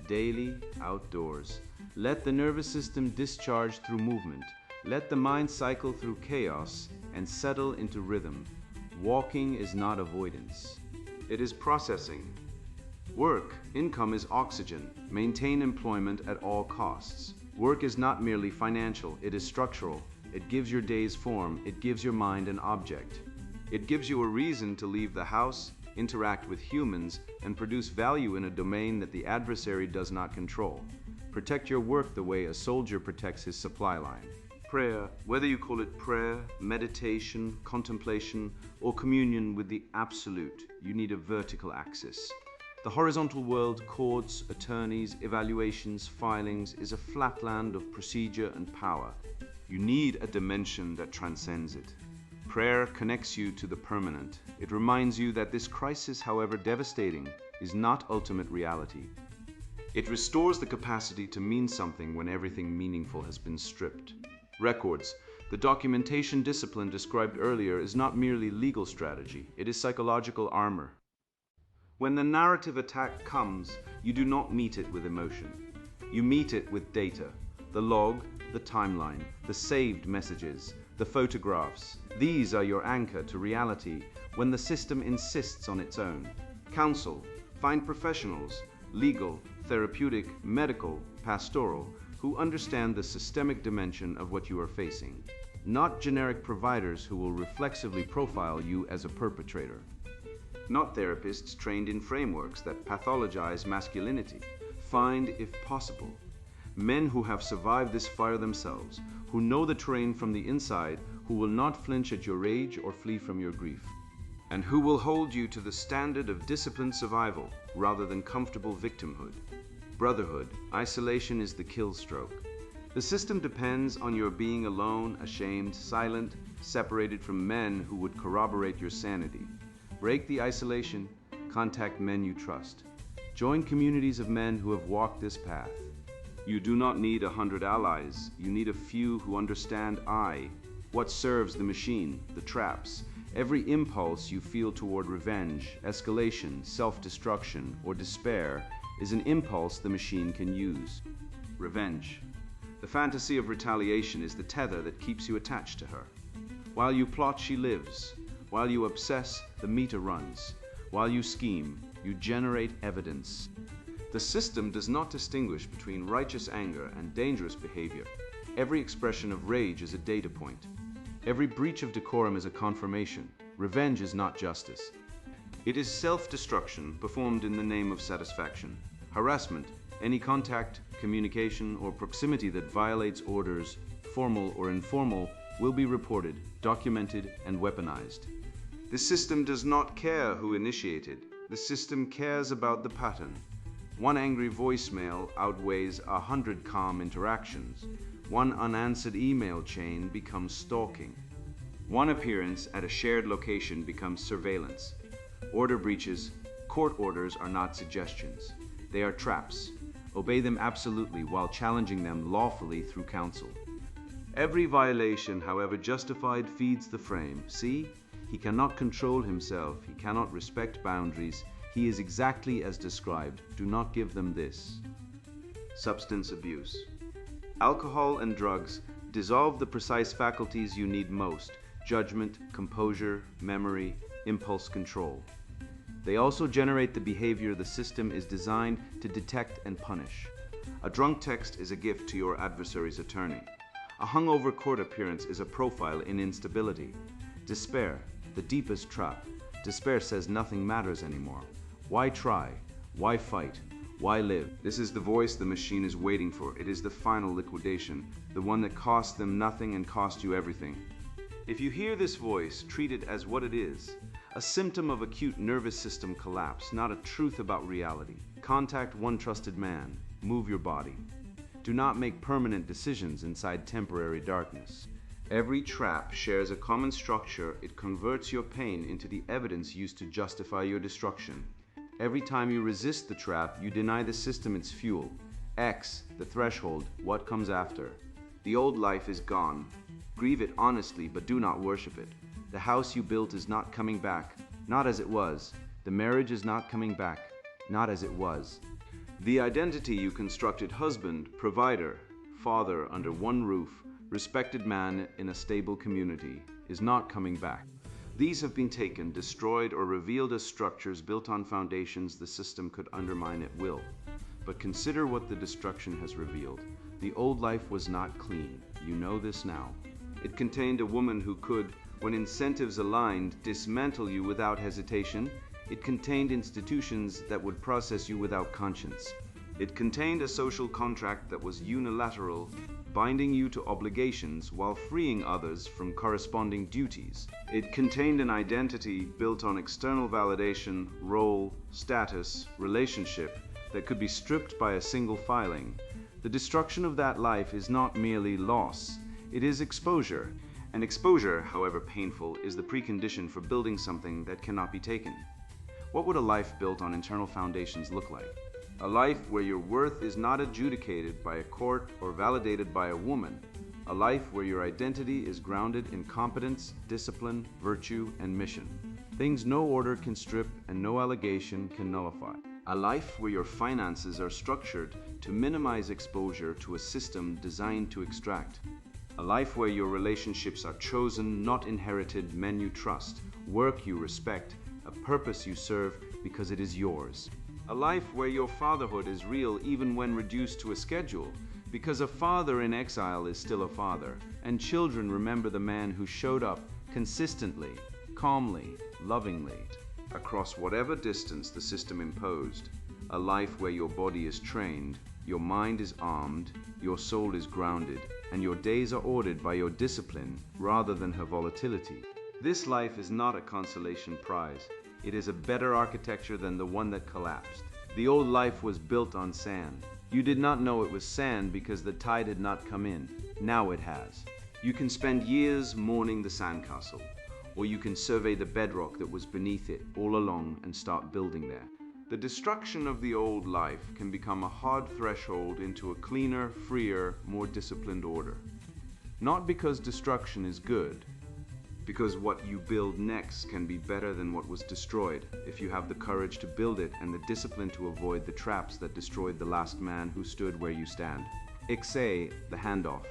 Daily, outdoors. Let the nervous system discharge through movement. Let the mind cycle through chaos and settle into rhythm. Walking is not avoidance. It is processing. Work, income is oxygen. Maintain employment at all costs. Work is not merely financial, it is structural. It gives your days form, it gives your mind an object. It gives you a reason to leave the house, interact with humans, and produce value in a domain that the adversary does not control. Protect your work the way a soldier protects his supply line. Prayer, whether you call it prayer, meditation, contemplation, or communion with the absolute, you need a vertical axis. The horizontal world, courts, attorneys, evaluations, filings, is a flatland of procedure and power. You need a dimension that transcends it. Prayer connects you to the permanent. It reminds you that this crisis, however devastating, is not ultimate reality. It restores the capacity to mean something when everything meaningful has been stripped. Records. The documentation discipline described earlier is not merely legal strategy, it is psychological armor. When the narrative attack comes, you do not meet it with emotion. You meet it with data. The log, the timeline, the saved messages, the photographs. These are your anchor to reality when the system insists on its own. Counsel. Find professionals, legal, therapeutic, medical, pastoral, who understand the systemic dimension of what you are facing. Not generic providers who will reflexively profile you as a perpetrator. Not therapists trained in frameworks that pathologize masculinity. Find, if possible, men who have survived this fire themselves, who know the terrain from the inside, who will not flinch at your rage or flee from your grief, and who will hold you to the standard of disciplined survival rather than comfortable victimhood. Brotherhood. Isolation is the kill stroke. The system depends on your being alone, ashamed, silent, separated from men who would corroborate your sanity. Break the isolation, contact men you trust. Join communities of men who have walked this path. You do not need 100 allies, you need a few who understand what serves the machine, the traps, every impulse you feel toward revenge, escalation, self-destruction, or despair is an impulse the machine can use. Revenge. The fantasy of retaliation is the tether that keeps you attached to her. While you plot, she lives. While you obsess, the meter runs. While you scheme, you generate evidence. The system does not distinguish between righteous anger and dangerous behavior. Every expression of rage is a data point. Every breach of decorum is a confirmation. Revenge is not justice. It is self-destruction performed in the name of satisfaction. Harassment. Any contact, communication, or proximity that violates orders, formal or informal, will be reported, documented, and weaponized. The system does not care who initiated. The system cares about the pattern. One angry voicemail outweighs 100 calm interactions. One unanswered email chain becomes stalking. One appearance at a shared location becomes surveillance. Order breaches, court orders are not suggestions. They are traps. Obey them absolutely while challenging them lawfully through counsel. Every violation, however justified, feeds the frame. See? He cannot control himself. He cannot respect boundaries. He is exactly as described. Do not give them this. Substance abuse. Alcohol and drugs dissolve the precise faculties you need most: judgment, composure, memory, impulse control. They also generate the behavior the system is designed to detect and punish. A drunk text is a gift to your adversary's attorney. A hungover court appearance is a profile in instability. Despair, the deepest trap. Despair says nothing matters anymore. Why try? Why fight? Why live? This is the voice the machine is waiting for. It is the final liquidation, the one that costs them nothing and costs you everything. If you hear this voice, treat it as what it is: a symptom of acute nervous system collapse, not a truth about reality. Contact one trusted man. Move your body. Do not make permanent decisions inside temporary darkness. Every trap shares a common structure. It converts your pain into the evidence used to justify your destruction. Every time you resist the trap, you deny the system its fuel. X, the threshold, what comes after. The old life is gone. Grieve it honestly, but do not worship it. The house you built is not coming back, not as it was. The marriage is not coming back, not as it was. The identity you constructed: husband, provider, father under one roof, respected man in a stable community, is not coming back. These have been taken, destroyed, or revealed as structures built on foundations the system could undermine at will. But consider what the destruction has revealed. The old life was not clean. You know this now. It contained a woman who could, when incentives aligned, dismantle you without hesitation. It contained institutions that would process you without conscience. It contained a social contract that was unilateral, binding you to obligations while freeing others from corresponding duties. It contained an identity built on external validation, role, status, relationship that could be stripped by a single filing. The destruction of that life is not merely loss, it is exposure. And exposure, however painful, is the precondition for building something that cannot be taken. What would a life built on internal foundations look like? A life where your worth is not adjudicated by a court or validated by a woman, A life where your identity is grounded in competence, discipline, virtue, and mission. Things no order can strip and no allegation can nullify. A life where your finances are structured to minimize exposure to a system designed to extract. A life where your relationships are chosen, not inherited, men you trust, work you respect, a purpose you serve because it is yours. A life where your fatherhood is real even when reduced to a schedule, because a father in exile is still a father, and children remember the man who showed up consistently, calmly, lovingly, across whatever distance the system imposed. A life where your body is trained, your mind is armed, your soul is grounded, and your days are ordered by your discipline rather than her volatility. This life is not a consolation prize. It is a better architecture than the one that collapsed. The old life was built on sand. You did not know it was sand because the tide had not come in. Now it has. You can spend years mourning the sandcastle, or you can survey the bedrock that was beneath it all along and start building there. The destruction of the old life can become a hard threshold into a cleaner, freer, more disciplined order. Not because destruction is good, because what you build next can be better than what was destroyed if you have the courage to build it and the discipline to avoid the traps that destroyed the last man who stood where you stand. Ixay, the handoff.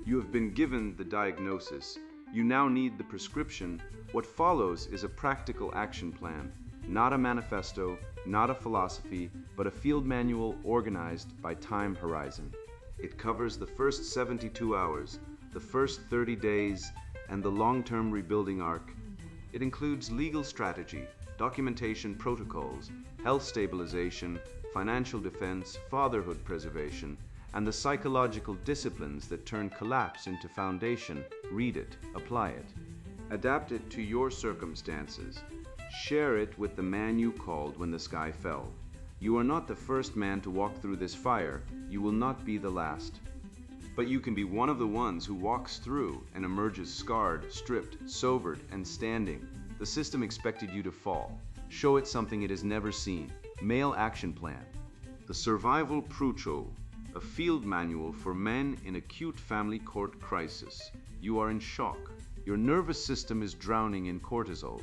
You have been given the diagnosis. You now need the prescription. What follows is a practical action plan, not a manifesto, not a philosophy, but a field manual organized by time horizon. It covers the first 72 hours, the first 30 days, and the long-term rebuilding arc. It includes legal strategy, documentation protocols, health stabilization, financial defense, fatherhood preservation, and the psychological disciplines that turn collapse into foundation. Read it, apply it. Adapt it to your circumstances. Share it with the man you called when the sky fell. You are not the first man to walk through this fire. You will not be the last. But you can be one of the ones who walks through and emerges scarred, stripped, sobered, and standing. The system expected you to fall. Show it something it has never seen. Male action plan. The Survival Prucho, a field manual for men in acute family court crisis. You are in shock. Your nervous system is drowning in cortisol.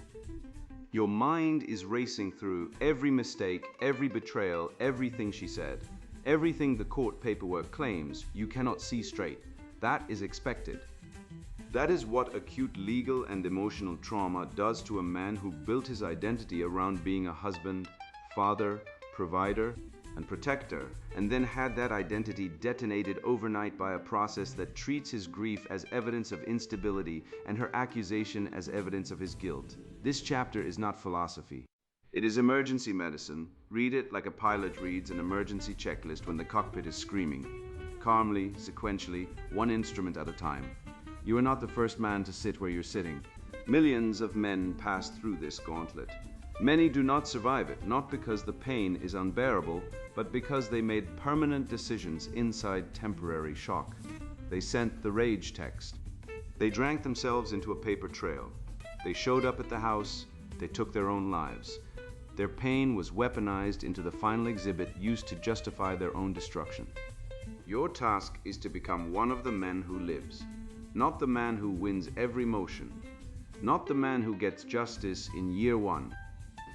Your mind is racing through every mistake, every betrayal, everything she said. Everything the court paperwork claims, you cannot see straight. That is expected. That is what acute legal and emotional trauma does to a man who built his identity around being a husband, father, provider, and protector, and then had that identity detonated overnight by a process that treats his grief as evidence of instability and her accusation as evidence of his guilt. This chapter is not philosophy. It is emergency medicine. Read it like a pilot reads an emergency checklist when the cockpit is screaming. Calmly, sequentially, one instrument at a time. You are not the first man to sit where you're sitting. Millions of men pass through this gauntlet. Many do not survive it, not because the pain is unbearable, but because they made permanent decisions inside temporary shock. They sent the rage text. They drank themselves into a paper trail. They showed up at the house. They took their own lives. Their pain was weaponized into the final exhibit used to justify their own destruction. Your task is to become one of the men who lives, not the man who wins every motion, not the man who gets justice in year one,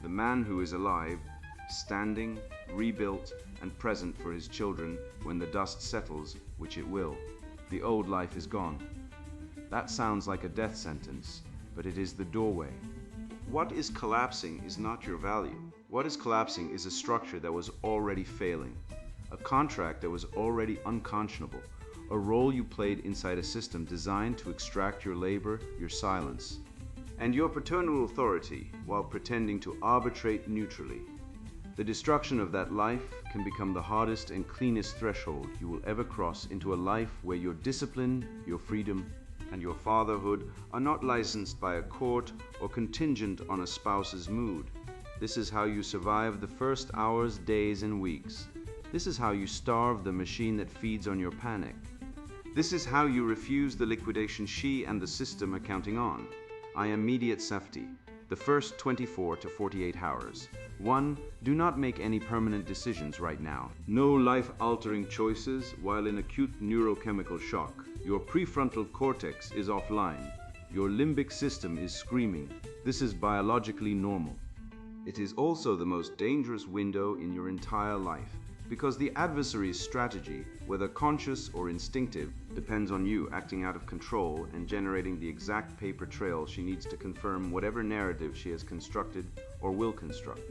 the man who is alive, standing, rebuilt, and present for his children when the dust settles, which it will. The old life is gone. That sounds like a death sentence, but it is the doorway. What is collapsing is not your value. What is collapsing is a structure that was already failing, a contract that was already unconscionable, a role you played inside a system designed to extract your labor, your silence, and your paternal authority while pretending to arbitrate neutrally. The destruction of that life can become the hardest and cleanest threshold you will ever cross into a life where your discipline, your freedom, and your fatherhood are not licensed by a court or contingent on a spouse's mood. This is how you survive the first hours, days, and weeks. This is how you starve the machine that feeds on your panic. This is how you refuse the liquidation she and the system are counting on. I am immediate safety. the first 24 to 48 hours. 1. Do not make any permanent decisions right now. No life-altering choices while in acute neurochemical shock. Your prefrontal cortex is offline. Your limbic system is screaming. This is biologically normal. It is also the most dangerous window in your entire life, because the adversary's strategy, whether conscious or instinctive, depends on you acting out of control and generating the exact paper trail she needs to confirm whatever narrative she has constructed or will construct.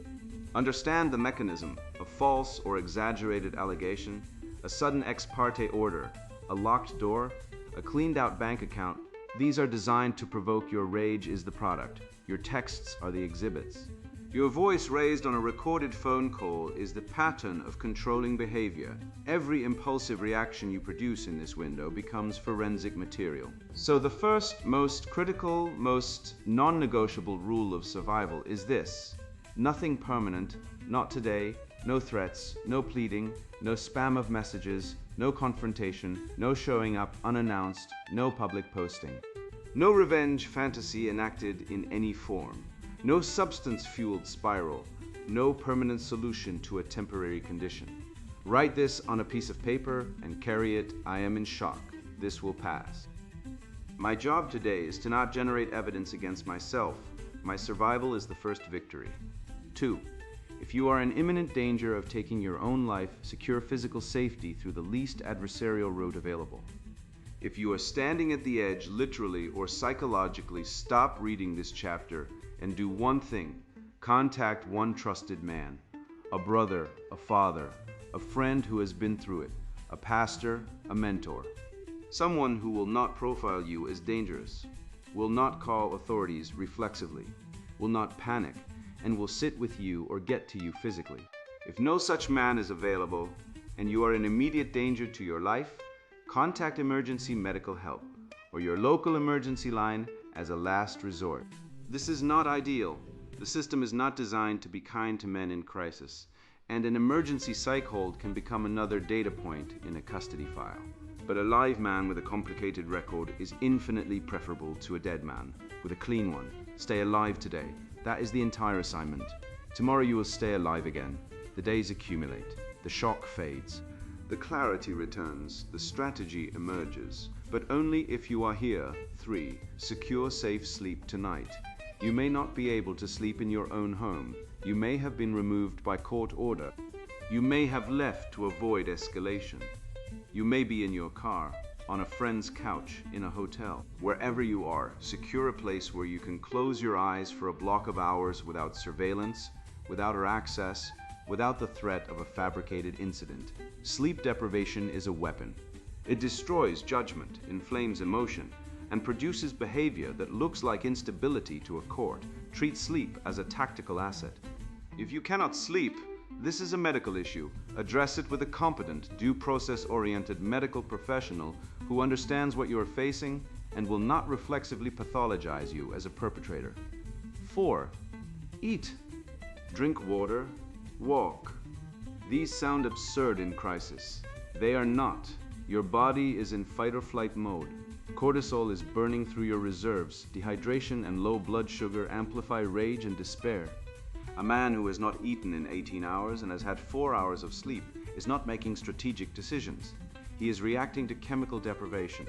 Understand the mechanism: a false or exaggerated allegation, a sudden ex parte order, a locked door, a cleaned out bank account. These are designed to provoke. Your rage is the product. Your texts are the exhibits. Your voice raised on a recorded phone call is the pattern of controlling behavior. Every impulsive reaction you produce in this window becomes forensic material. So the first, most critical, most non-negotiable rule of survival is this: nothing permanent, not today, no threats, no pleading, no spam of messages, no confrontation, no showing up unannounced, no public posting. No revenge fantasy enacted in any form. No substance-fueled spiral, no permanent solution to a temporary condition. Write this on a piece of paper and carry it. I am in shock. This will pass. My job today is to not generate evidence against myself. My survival is the first victory. 2. If you are in imminent danger of taking your own life, secure physical safety through the least adversarial route available. If you are standing at the edge, literally or psychologically, stop reading this chapter and do one thing: contact one trusted man, a brother, a father, a friend who has been through it, a pastor, a mentor, someone who will not profile you as dangerous, will not call authorities reflexively, will not panic, and will sit with you or get to you physically. If no such man is available and you are in immediate danger to your life, contact emergency medical help or your local emergency line as a last resort. This is not ideal. The system is not designed to be kind to men in crisis, and an emergency psych hold can become another data point in a custody file. But a live man with a complicated record is infinitely preferable to a dead man with a clean one. Stay alive today. That is the entire assignment. Tomorrow you will stay alive again. The days accumulate. The shock fades. The clarity returns. The strategy emerges. But only if you are here. 3. Secure safe sleep tonight. You may not be able to sleep in your own home. You may have been removed by court order. You may have left to avoid escalation. You may be in your car, on a friend's couch, in a hotel. Wherever you are, secure a place where you can close your eyes for a block of hours without surveillance, without our access, without the threat of a fabricated incident. Sleep deprivation is a weapon. It destroys judgment, inflames emotion, and produces behavior that looks like instability to a court. Treat sleep as a tactical asset. If you cannot sleep, this is a medical issue. Address it with a competent, due process-oriented medical professional who understands what you are facing and will not reflexively pathologize you as a perpetrator. 4. Eat. Drink water. Walk. These sound absurd in crisis. They are not. Your body is in fight or flight mode. Cortisol is burning through your reserves. Dehydration and low blood sugar amplify rage and despair. A man who has not eaten in 18 hours and has had 4 hours of sleep is not making strategic decisions. He is reacting to chemical deprivation.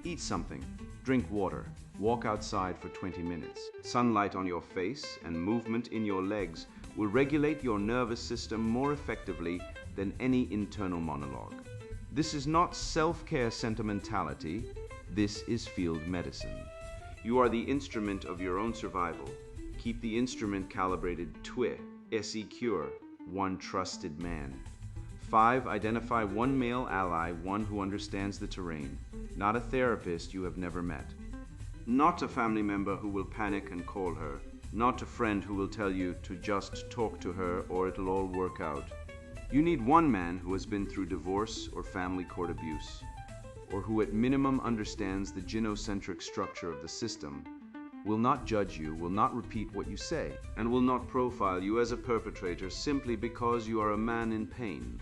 Eat something. Drink water. Walk outside for 20 minutes. Sunlight on your face and movement in your legs will regulate your nervous system more effectively than any internal monologue. This is not self-care sentimentality. This is field medicine. You are the instrument of your own survival. Keep the instrument calibrated. TWI, SECure, one trusted man. 5. Identify one male ally, one who understands the terrain, not a therapist you have never met. Not a family member who will panic and call her, not a friend who will tell you to just talk to her or it'll all work out. You need one man who has been through divorce or family court abuse, or who at minimum understands the gynocentric structure of the system, will not judge you, will not repeat what you say, and will not profile you as a perpetrator simply because you are a man in pain.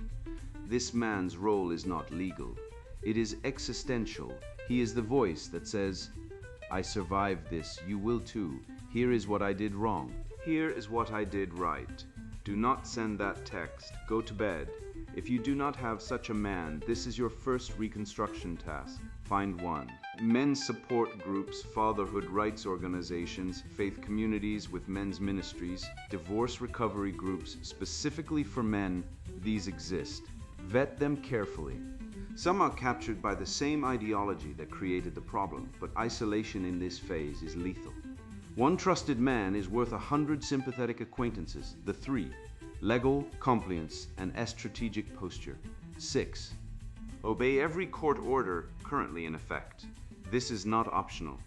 This man's role is not legal. It is existential. He is the voice that says, I survived this, you will too. Here is what I did wrong. Here is what I did right. Do not send that text. Go to bed. If you do not have such a man, this is your first reconstruction task. Find one. Men's support groups, fatherhood rights organizations, faith communities with men's ministries, divorce recovery groups specifically for men, these exist. Vet them carefully. Some are captured by the same ideology that created the problem, but isolation in this phase is lethal. One trusted man is worth 100 sympathetic acquaintances. The three: legal compliance and strategic posture. 6. Obey every court order currently in effect. This is not optional.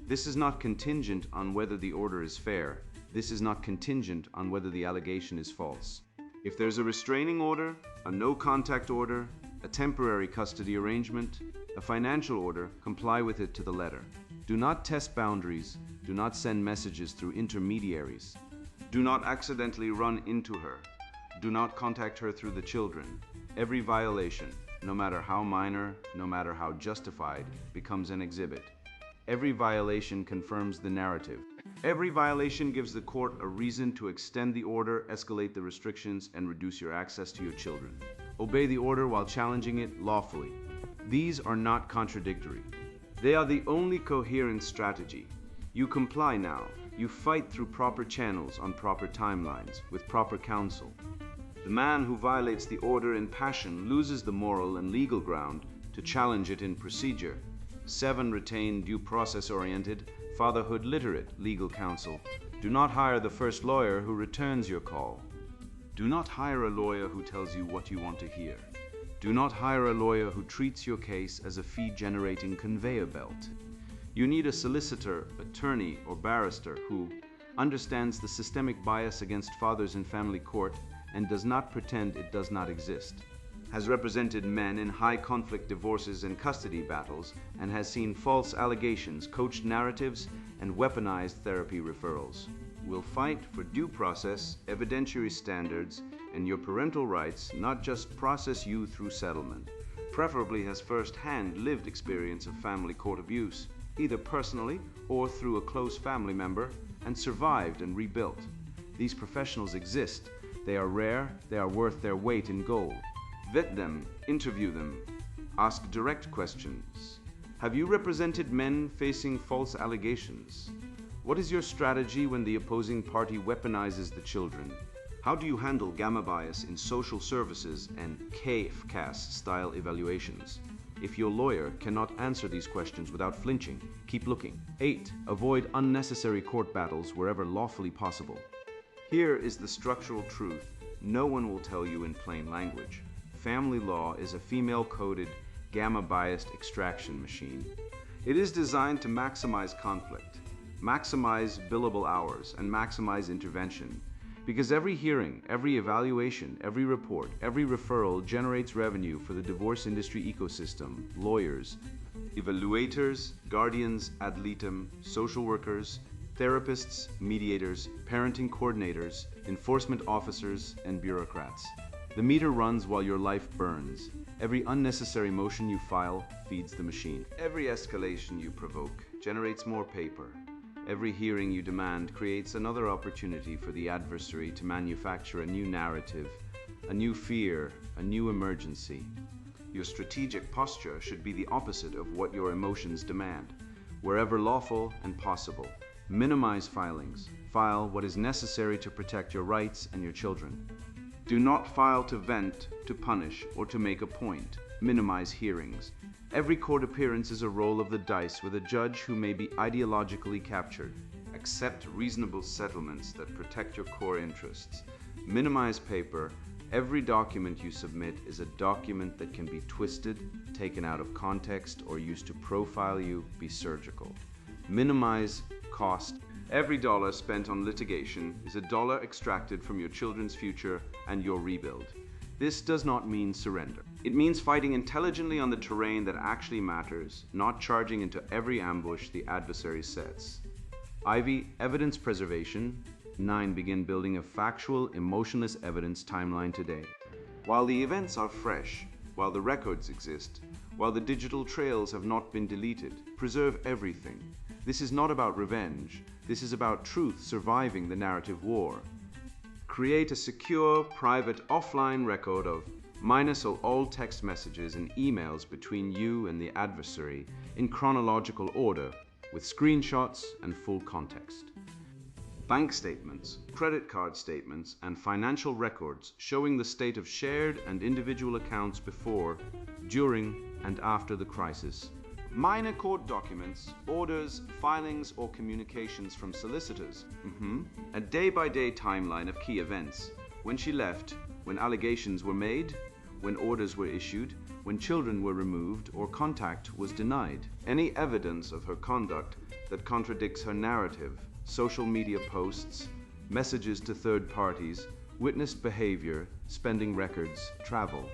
This is not contingent on whether the order is fair. This is not contingent on whether the allegation is false. If there's a restraining order, a no-contact order, a temporary custody arrangement, a financial order, comply with it to the letter. Do not test boundaries. Do not send messages through intermediaries. Do not accidentally run into her. Do not contact her through the children. Every violation, no matter how minor, no matter how justified, becomes an exhibit. Every violation confirms the narrative. Every violation gives the court a reason to extend the order, escalate the restrictions, and reduce your access to your children. Obey the order while challenging it lawfully. These are not contradictory. They are the only coherent strategy. You comply now. You fight through proper channels on proper timelines, with proper counsel. The man who violates the order in passion loses the moral and legal ground to challenge it in procedure. 7. Retain due process-oriented, fatherhood literate legal counsel. Do not hire the first lawyer who returns your call. Do not hire a lawyer who tells you what you want to hear. Do not hire a lawyer who treats your case as a fee-generating conveyor belt. You need a solicitor, attorney, or barrister who understands the systemic bias against fathers in family court and does not pretend it does not exist, has represented men in high-conflict divorces and custody battles, and has seen false allegations, coached narratives, and weaponized therapy referrals. Will fight for due process, evidentiary standards, and your parental rights, not just process you through settlement. Preferably has first-hand lived experience of family court abuse, either personally or through a close family member, and survived and rebuilt. These professionals exist. They are rare. They are worth their weight in gold. Vet them, interview them, ask direct questions. Have you represented men facing false allegations? What is your strategy when the opposing party weaponizes the children? How do you handle gamma bias in social services and CAFCAS-style evaluations? If your lawyer cannot answer these questions without flinching, keep looking. 8. Avoid unnecessary court battles wherever lawfully possible. Here is the structural truth no one will tell you in plain language. Family law is a female-coded, gamma-biased extraction machine. It is designed to maximize conflict, maximize billable hours, and maximize intervention. Because every hearing, every evaluation, every report, every referral generates revenue for the divorce industry ecosystem, lawyers, evaluators, guardians ad litem, social workers, therapists, mediators, parenting coordinators, enforcement officers, and bureaucrats. The meter runs while your life burns. Every unnecessary motion you file feeds the machine. Every escalation you provoke generates more paper. Every hearing you demand creates another opportunity for the adversary to manufacture a new narrative, a new fear, a new emergency. Your strategic posture should be the opposite of what your emotions demand. Wherever lawful and possible, minimize filings. File what is necessary to protect your rights and your children. Do not file to vent, to punish, or to make a point. Minimize hearings. Every court appearance is a roll of the dice with a judge who may be ideologically captured. Accept reasonable settlements that protect your core interests. Minimize paper. Every document you submit is a document that can be twisted, taken out of context, or used to profile you. Be surgical. Minimize cost. Every dollar spent on litigation is a dollar extracted from your children's future and your rebuild. This does not mean surrender. It means fighting intelligently on the terrain that actually matters, not charging into every ambush the adversary sets. Ivy, evidence preservation. 9. Begin building a factual, emotionless evidence timeline today. While the events are fresh, while the records exist, while the digital trails have not been deleted, preserve everything. This is not about revenge. This is about truth surviving the narrative war. Create a secure, private, offline record of minus all text messages and emails between you and the adversary in chronological order, with screenshots and full context. Bank statements, credit card statements, and financial records showing the state of shared and individual accounts before, during, and after the crisis. Minor court documents, orders, filings, or communications from solicitors. A day-by-day timeline of key events. When she left, when allegations were made, when orders were issued, when children were removed or contact was denied. Any evidence of her conduct that contradicts her narrative, social media posts, messages to third parties, witnessed behavior, spending records, travel.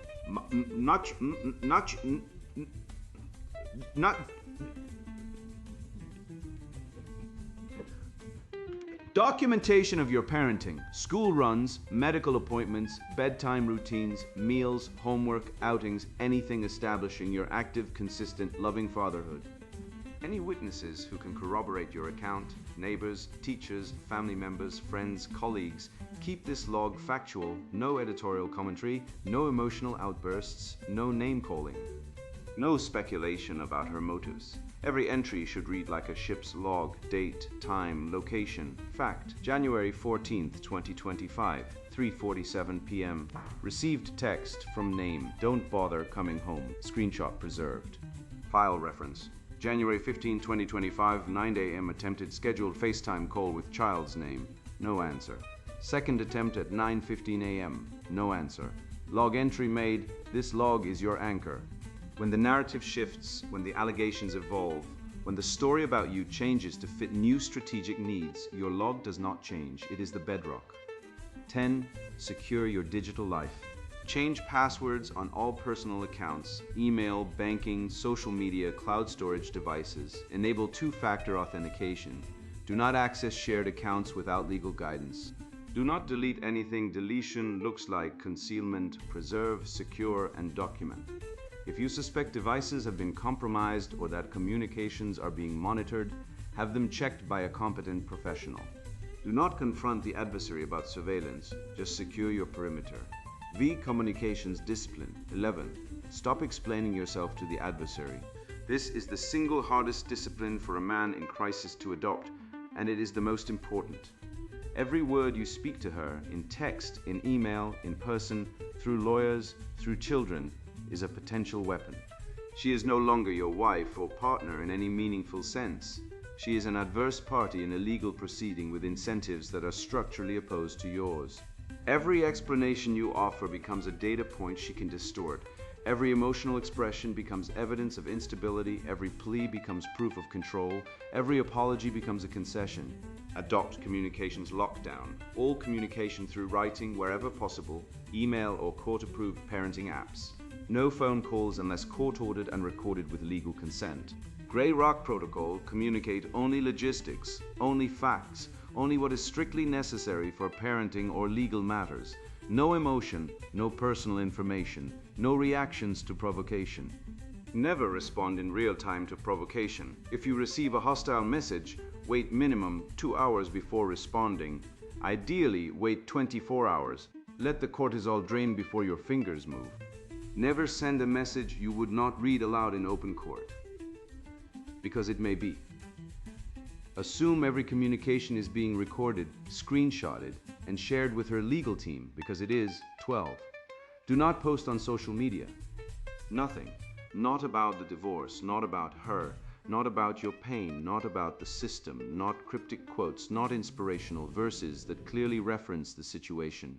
Documentation of your parenting, school runs, medical appointments, bedtime routines, meals, homework, outings, anything establishing your active, consistent, loving fatherhood. Any witnesses who can corroborate your account, neighbors, teachers, family members, friends, colleagues. Keep this log factual, no editorial commentary, no emotional outbursts, no name-calling. No speculation about her motives. Every entry should read like a ship's log, date, time, location. Fact, January 14th, 2025, 3:47 p.m. Received text from name, don't bother coming home. Screenshot preserved. File reference, January 15, 2025, 9 a.m. attempted scheduled FaceTime call with child's name. No answer. Second attempt at 9:15 a.m. No answer. Log entry made, this log is your anchor. When the narrative shifts, when the allegations evolve, when the story about you changes to fit new strategic needs, your log does not change. It is the bedrock. 10. Secure your digital life. Change passwords on all personal accounts, email, banking, social media, cloud storage devices. Enable two-factor authentication. Do not access shared accounts without legal guidance. Do not delete anything. Deletion looks like concealment. Preserve, secure, and document. If you suspect devices have been compromised or that communications are being monitored, have them checked by a competent professional. Do not confront the adversary about surveillance, just secure your perimeter. V. Communications discipline. 11. Stop explaining yourself to the adversary. This is the single hardest discipline for a man in crisis to adopt, and it is the most important. Every word you speak to her, in text, in email, in person, through lawyers, through children, is a potential weapon. She is no longer your wife or partner in any meaningful sense. She is an adverse party in a legal proceeding with incentives that are structurally opposed to yours. Every explanation you offer becomes a data point she can distort. Every emotional expression becomes evidence of instability. Every plea becomes proof of control. Every apology becomes a concession. Adopt communications lockdown. All communication through writing wherever possible, email or court-approved parenting apps. No phone calls unless court-ordered and recorded with legal consent. Grey Rock Protocol, communicate only logistics, only facts, only what is strictly necessary for parenting or legal matters. No emotion, no personal information, no reactions to provocation. Never respond in real time to provocation. If you receive a hostile message, wait minimum 2 hours before responding. Ideally, wait 24 hours. Let the cortisol drain before your fingers move. Never send a message you would not read aloud in open court, because it may be. Assume every communication is being recorded, screenshotted, and shared with her legal team, because it is. 12. Do not post on social media. Nothing. Not about the divorce, not about her, not about your pain, not about the system, not cryptic quotes, not inspirational verses that clearly reference the situation.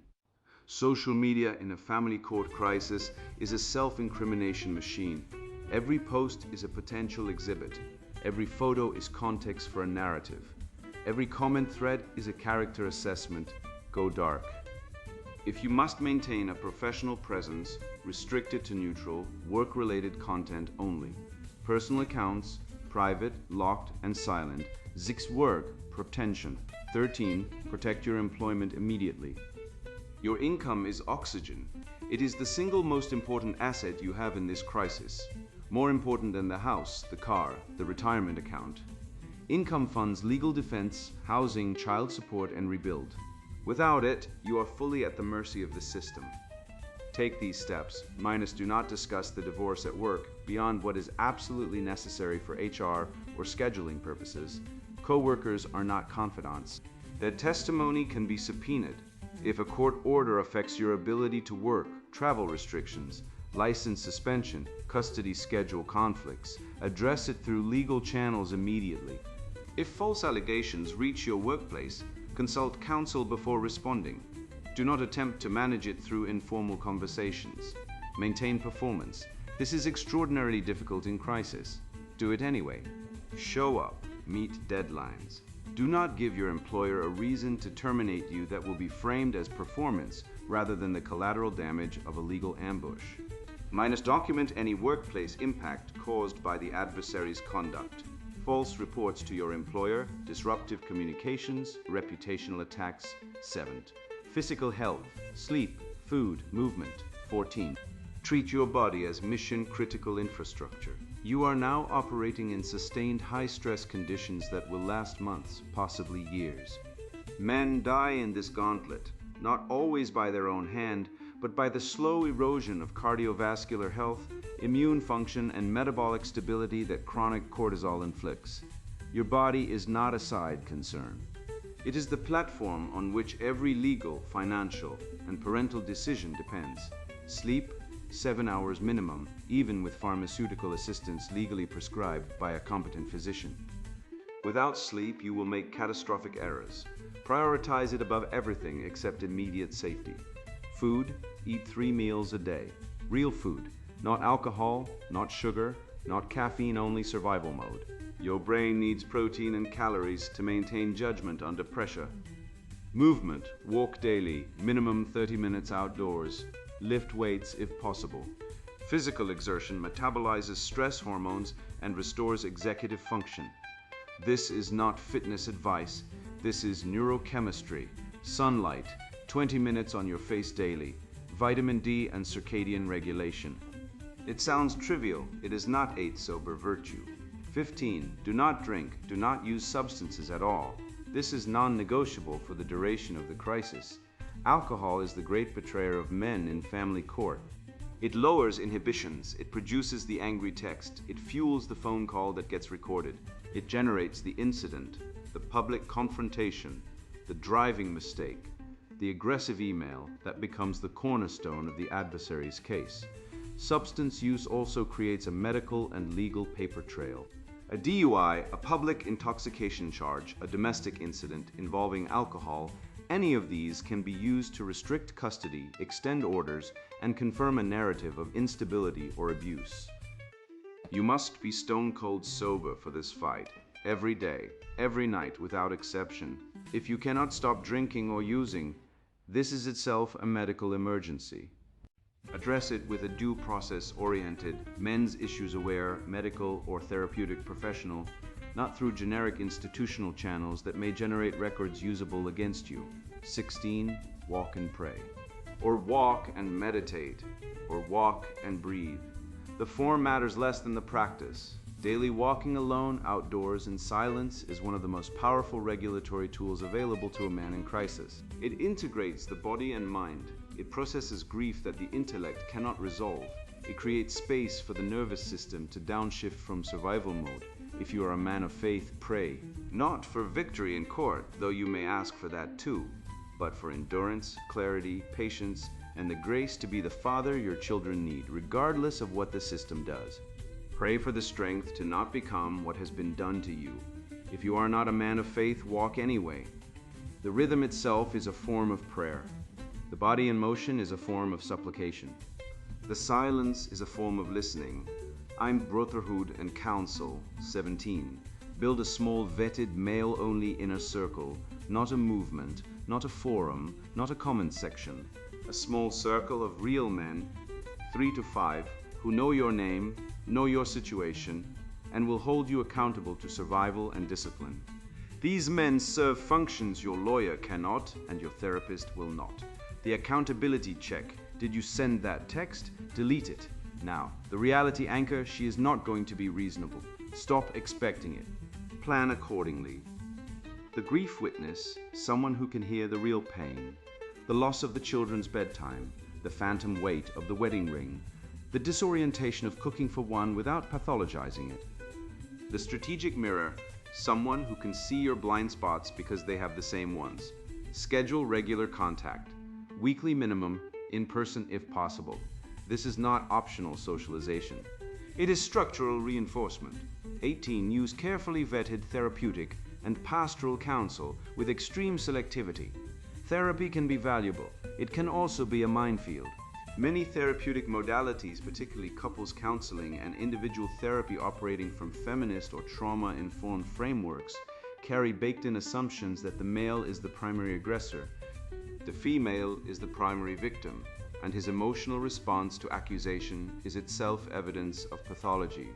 Social media in a family court crisis is a self-incrimination machine. Every post is a potential exhibit. Every photo is context for a narrative. Every comment thread is a character assessment. Go dark. If you must maintain a professional presence, restrict it to neutral, work-related content only. Personal accounts, private, locked, and silent. 6 work, pretension. 13. Protect your employment immediately. Your income is oxygen. It is the single most important asset you have in this crisis. More important than the house, the car, the retirement account. Income funds legal defense, housing, child support, and rebuild. Without it, you are fully at the mercy of the system. Take these steps. Minus, do not discuss the divorce at work beyond what is absolutely necessary for HR or scheduling purposes. Co-workers are not confidants. Their testimony can be subpoenaed. If a court order affects your ability to work, travel restrictions, license suspension, custody schedule conflicts, address it through legal channels immediately. If false allegations reach your workplace, consult counsel before responding. Do not attempt to manage it through informal conversations. Maintain performance. This is extraordinarily difficult in crisis. Do it anyway. Show up. Meet deadlines. Do not give your employer a reason to terminate you that will be framed as performance rather than the collateral damage of a legal ambush. Minus, document any workplace impact caused by the adversary's conduct. False reports to your employer, disruptive communications, reputational attacks. 7. Physical health, sleep, food, movement. 14. Treat your body as mission-critical infrastructure. You are now operating in sustained high-stress conditions that will last months, possibly years. Men die in this gauntlet, not always by their own hand, but by the slow erosion of cardiovascular health, immune function, and metabolic stability that chronic cortisol inflicts. Your body is not a side concern. It is the platform on which every legal, financial, and parental decision depends. Sleep, 7 hours minimum, even with pharmaceutical assistance legally prescribed by a competent physician. Without sleep, you will make catastrophic errors. Prioritize it above everything except immediate safety. Food, eat 3 meals a day. Real food, not alcohol, not sugar, not caffeine-only survival mode. Your brain needs protein and calories to maintain judgment under pressure. Movement, walk daily, minimum 30 minutes outdoors. Lift weights if possible. Physical exertion metabolizes stress hormones and restores executive function. This is not fitness advice. This is neurochemistry. Sunlight, 20 minutes on your face daily. Vitamin D and circadian regulation. It sounds trivial. It is not 8 sober virtue. 15. Do not drink. Do not use substances at all. This is non-negotiable for the duration of the crisis. Alcohol is the great betrayer of men in family court. It lowers inhibitions, it produces the angry text, it fuels the phone call that gets recorded, it generates the incident, the public confrontation, the driving mistake, the aggressive email that becomes the cornerstone of the adversary's case. Substance use also creates a medical and legal paper trail. A DUI, a public intoxication charge, a domestic incident involving alcohol, any of these can be used to restrict custody, extend orders, and confirm a narrative of instability or abuse. You must be stone cold sober for this fight, every day, every night without exception. If you cannot stop drinking or using, this is itself a medical emergency. Address it with a due process-oriented, men's issues-aware, medical or therapeutic professional, not through generic institutional channels that may generate records usable against you. 16. Walk and pray. Or walk and meditate. Or walk and breathe. The form matters less than the practice. Daily walking alone, outdoors, in silence is one of the most powerful regulatory tools available to a man in crisis. It integrates the body and mind. It processes grief that the intellect cannot resolve. It creates space for the nervous system to downshift from survival mode. If you are a man of faith, pray. Not for victory in court, though you may ask for that too, but for endurance, clarity, patience, and the grace to be the father your children need, regardless of what the system does. Pray for the strength to not become what has been done to you. If you are not a man of faith, walk anyway. The rhythm itself is a form of prayer. The body in motion is a form of supplication. The silence is a form of listening. I'm brotherhood and counsel. 17. Build a small vetted male-only inner circle, not a movement, not a forum, not a comment section. A small circle of real men, 3 to 5, who know your name, know your situation, and will hold you accountable to survival and discipline. These men serve functions your lawyer cannot and your therapist will not. The accountability check. Did you send that text? Delete it. Now, the reality anchor, she is not going to be reasonable. Stop expecting it. Plan accordingly. The grief witness, someone who can hear the real pain, the loss of the children's bedtime, the phantom weight of the wedding ring, the disorientation of cooking for one without pathologizing it. The strategic mirror, someone who can see your blind spots because they have the same ones. Schedule regular contact, weekly minimum, in person if possible. This is not optional socialization. It is structural reinforcement. 18. Use carefully vetted therapeutic and pastoral counsel with extreme selectivity. Therapy can be valuable. It can also be a minefield. Many therapeutic modalities, particularly couples counseling and individual therapy operating from feminist or trauma-informed frameworks, carry baked-in assumptions that the male is the primary aggressor, the female is the primary victim, and his emotional response to accusation is itself evidence of pathology.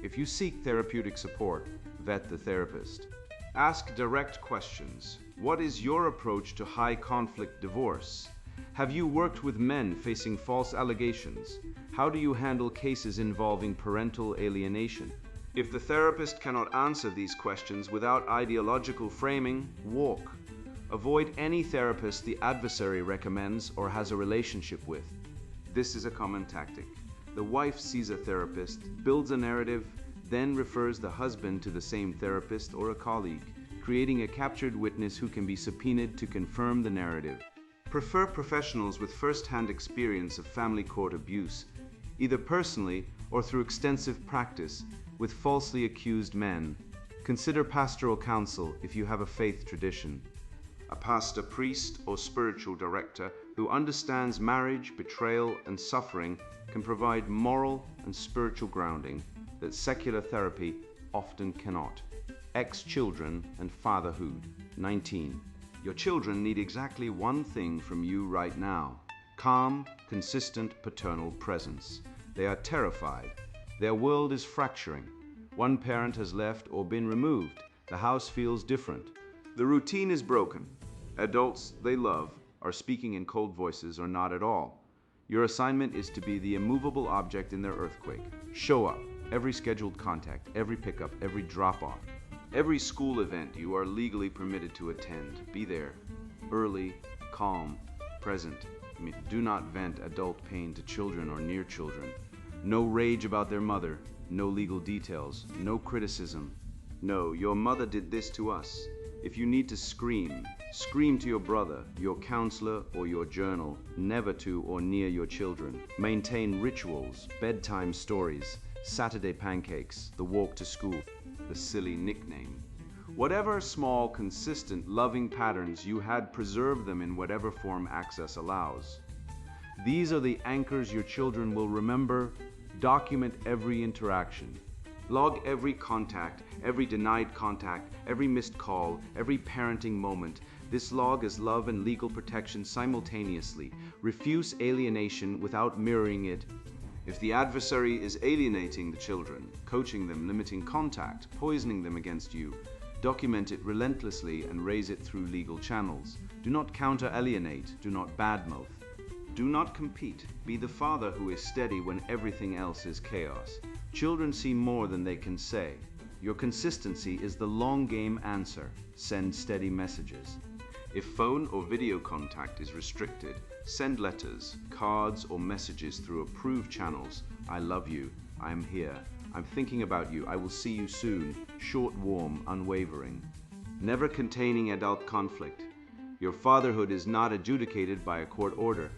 If you seek therapeutic support, vet the therapist. Ask direct questions. What is your approach to high-conflict divorce? Have you worked with men facing false allegations? How do you handle cases involving parental alienation? If the therapist cannot answer these questions without ideological framing, walk. Avoid any therapist the adversary recommends or has a relationship with. This is a common tactic. The wife sees a therapist, builds a narrative, then refers the husband to the same therapist or a colleague, creating a captured witness who can be subpoenaed to confirm the narrative. Prefer professionals with first-hand experience of family court abuse, either personally or through extensive practice with falsely accused men. Consider pastoral counsel if you have a faith tradition. A pastor, priest, or spiritual director who understands marriage, betrayal, and suffering can provide moral and spiritual grounding that secular therapy often cannot. Ex-children and fatherhood. 19. Your children need exactly one thing from you right now: calm, consistent paternal presence. They are terrified. Their world is fracturing. One parent has left or been removed. The house feels different. The routine is broken. Adults they love are speaking in cold voices or not at all. Your assignment is to be the immovable object in their earthquake. Show up. Every scheduled contact, every pickup, every drop-off. Every school event you are legally permitted to attend. Be there. Early, calm, present. Do not vent adult pain to children or near children. No rage about their mother. No legal details. No criticism. No, your mother did this to us. If you need to scream, scream to your brother, your counselor, or your journal, never to or near your children. Maintain rituals, bedtime stories, Saturday pancakes, the walk to school, the silly nickname. Whatever small, consistent, loving patterns you had, preserve them in whatever form access allows. These are the anchors your children will remember. Document every interaction. Log every contact, every denied contact, every missed call, every parenting moment. This log is love and legal protection simultaneously. Refuse alienation without mirroring it. If the adversary is alienating the children, coaching them, limiting contact, poisoning them against you, document it relentlessly and raise it through legal channels. Do not counter-alienate, do not badmouth. Do not compete. Be the father who is steady when everything else is chaos. Children see more than they can say. Your consistency is the long game answer. Send steady messages. If phone or video contact is restricted, send letters, cards, or messages through approved channels. I love you. I am here. I'm thinking about you. I will see you soon. Short, warm, unwavering. Never containing adult conflict. Your fatherhood is not adjudicated by a court order.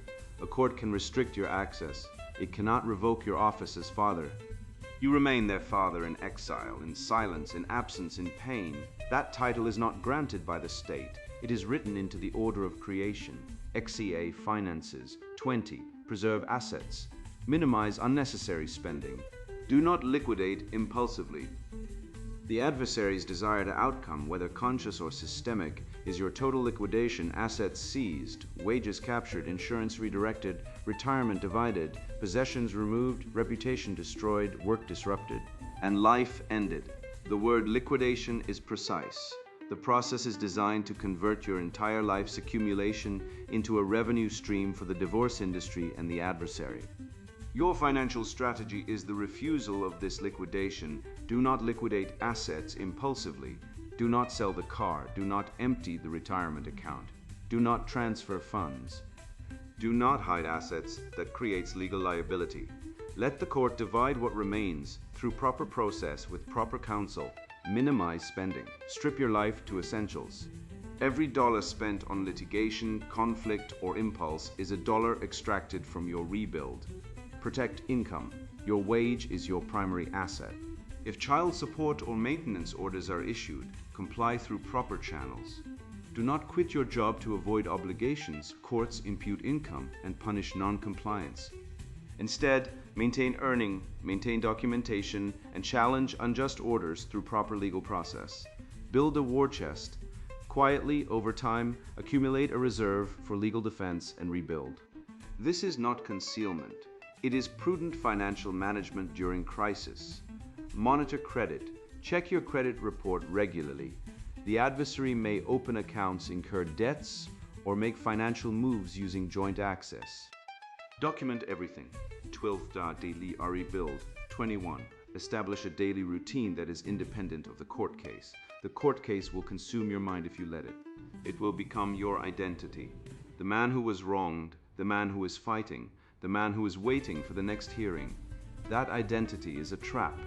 A court can restrict your access. It cannot revoke your office as father. You remain their father in exile, in silence, in absence, in pain. That title is not granted by the state. It is written into the order of creation. XCA finances. 20. Preserve assets. Minimize unnecessary spending. Do not liquidate impulsively. The adversary's desired outcome, whether conscious or systemic, is your total liquidation, assets seized, wages captured, insurance redirected, retirement divided, possessions removed, reputation destroyed, work disrupted, and life ended. The word liquidation is precise. The process is designed to convert your entire life's accumulation into a revenue stream for the divorce industry and the adversary. Your financial strategy is the refusal of this liquidation. Do not liquidate assets impulsively. Do not sell the car. Do not empty the retirement account. Do not transfer funds. Do not hide assets that creates legal liability. Let the court divide what remains through proper process with proper counsel. Minimize spending. Strip your life to essentials. Every dollar spent on litigation, conflict, or impulse is a dollar extracted from your rebuild. Protect income. Your wage is your primary asset. If child support or maintenance orders are issued, comply through proper channels. Do not quit your job to avoid obligations. Courts impute income and punish non-compliance. Instead, maintain earning, maintain documentation, and challenge unjust orders through proper legal process. Build a war chest. Quietly, over time, accumulate a reserve for legal defense and rebuild. This is not concealment. It is prudent financial management during crisis. Monitor credit. Check your credit report regularly. The adversary may open accounts, incur debts, or make financial moves using joint access. Document everything. 12. Daily rebuild. 21. Establish a daily routine that is independent of the court case. The court case will consume your mind if you let it. It will become your identity. The man who was wronged, the man who is fighting, the man who is waiting for the next hearing. That identity is a trap.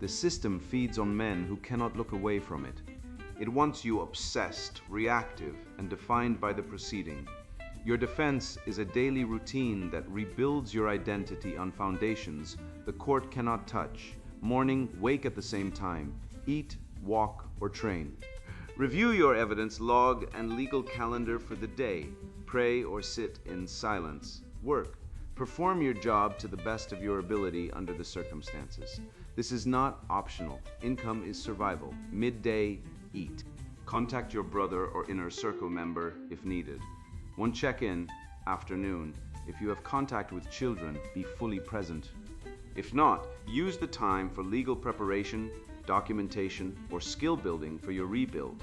The system feeds on men who cannot look away from it. It wants you obsessed, reactive, and defined by the proceeding. Your defense is a daily routine that rebuilds your identity on foundations the court cannot touch. Morning, wake at the same time. Eat, walk, or train. Review your evidence log and legal calendar for the day. Pray or sit in silence. Work. Perform your job to the best of your ability under the circumstances. This is not optional. Income is survival. Midday, eat. Contact your brother or inner circle member if needed. One check-in, afternoon. If you have contact with children, be fully present. If not, use the time for legal preparation, documentation, or skill building for your rebuild.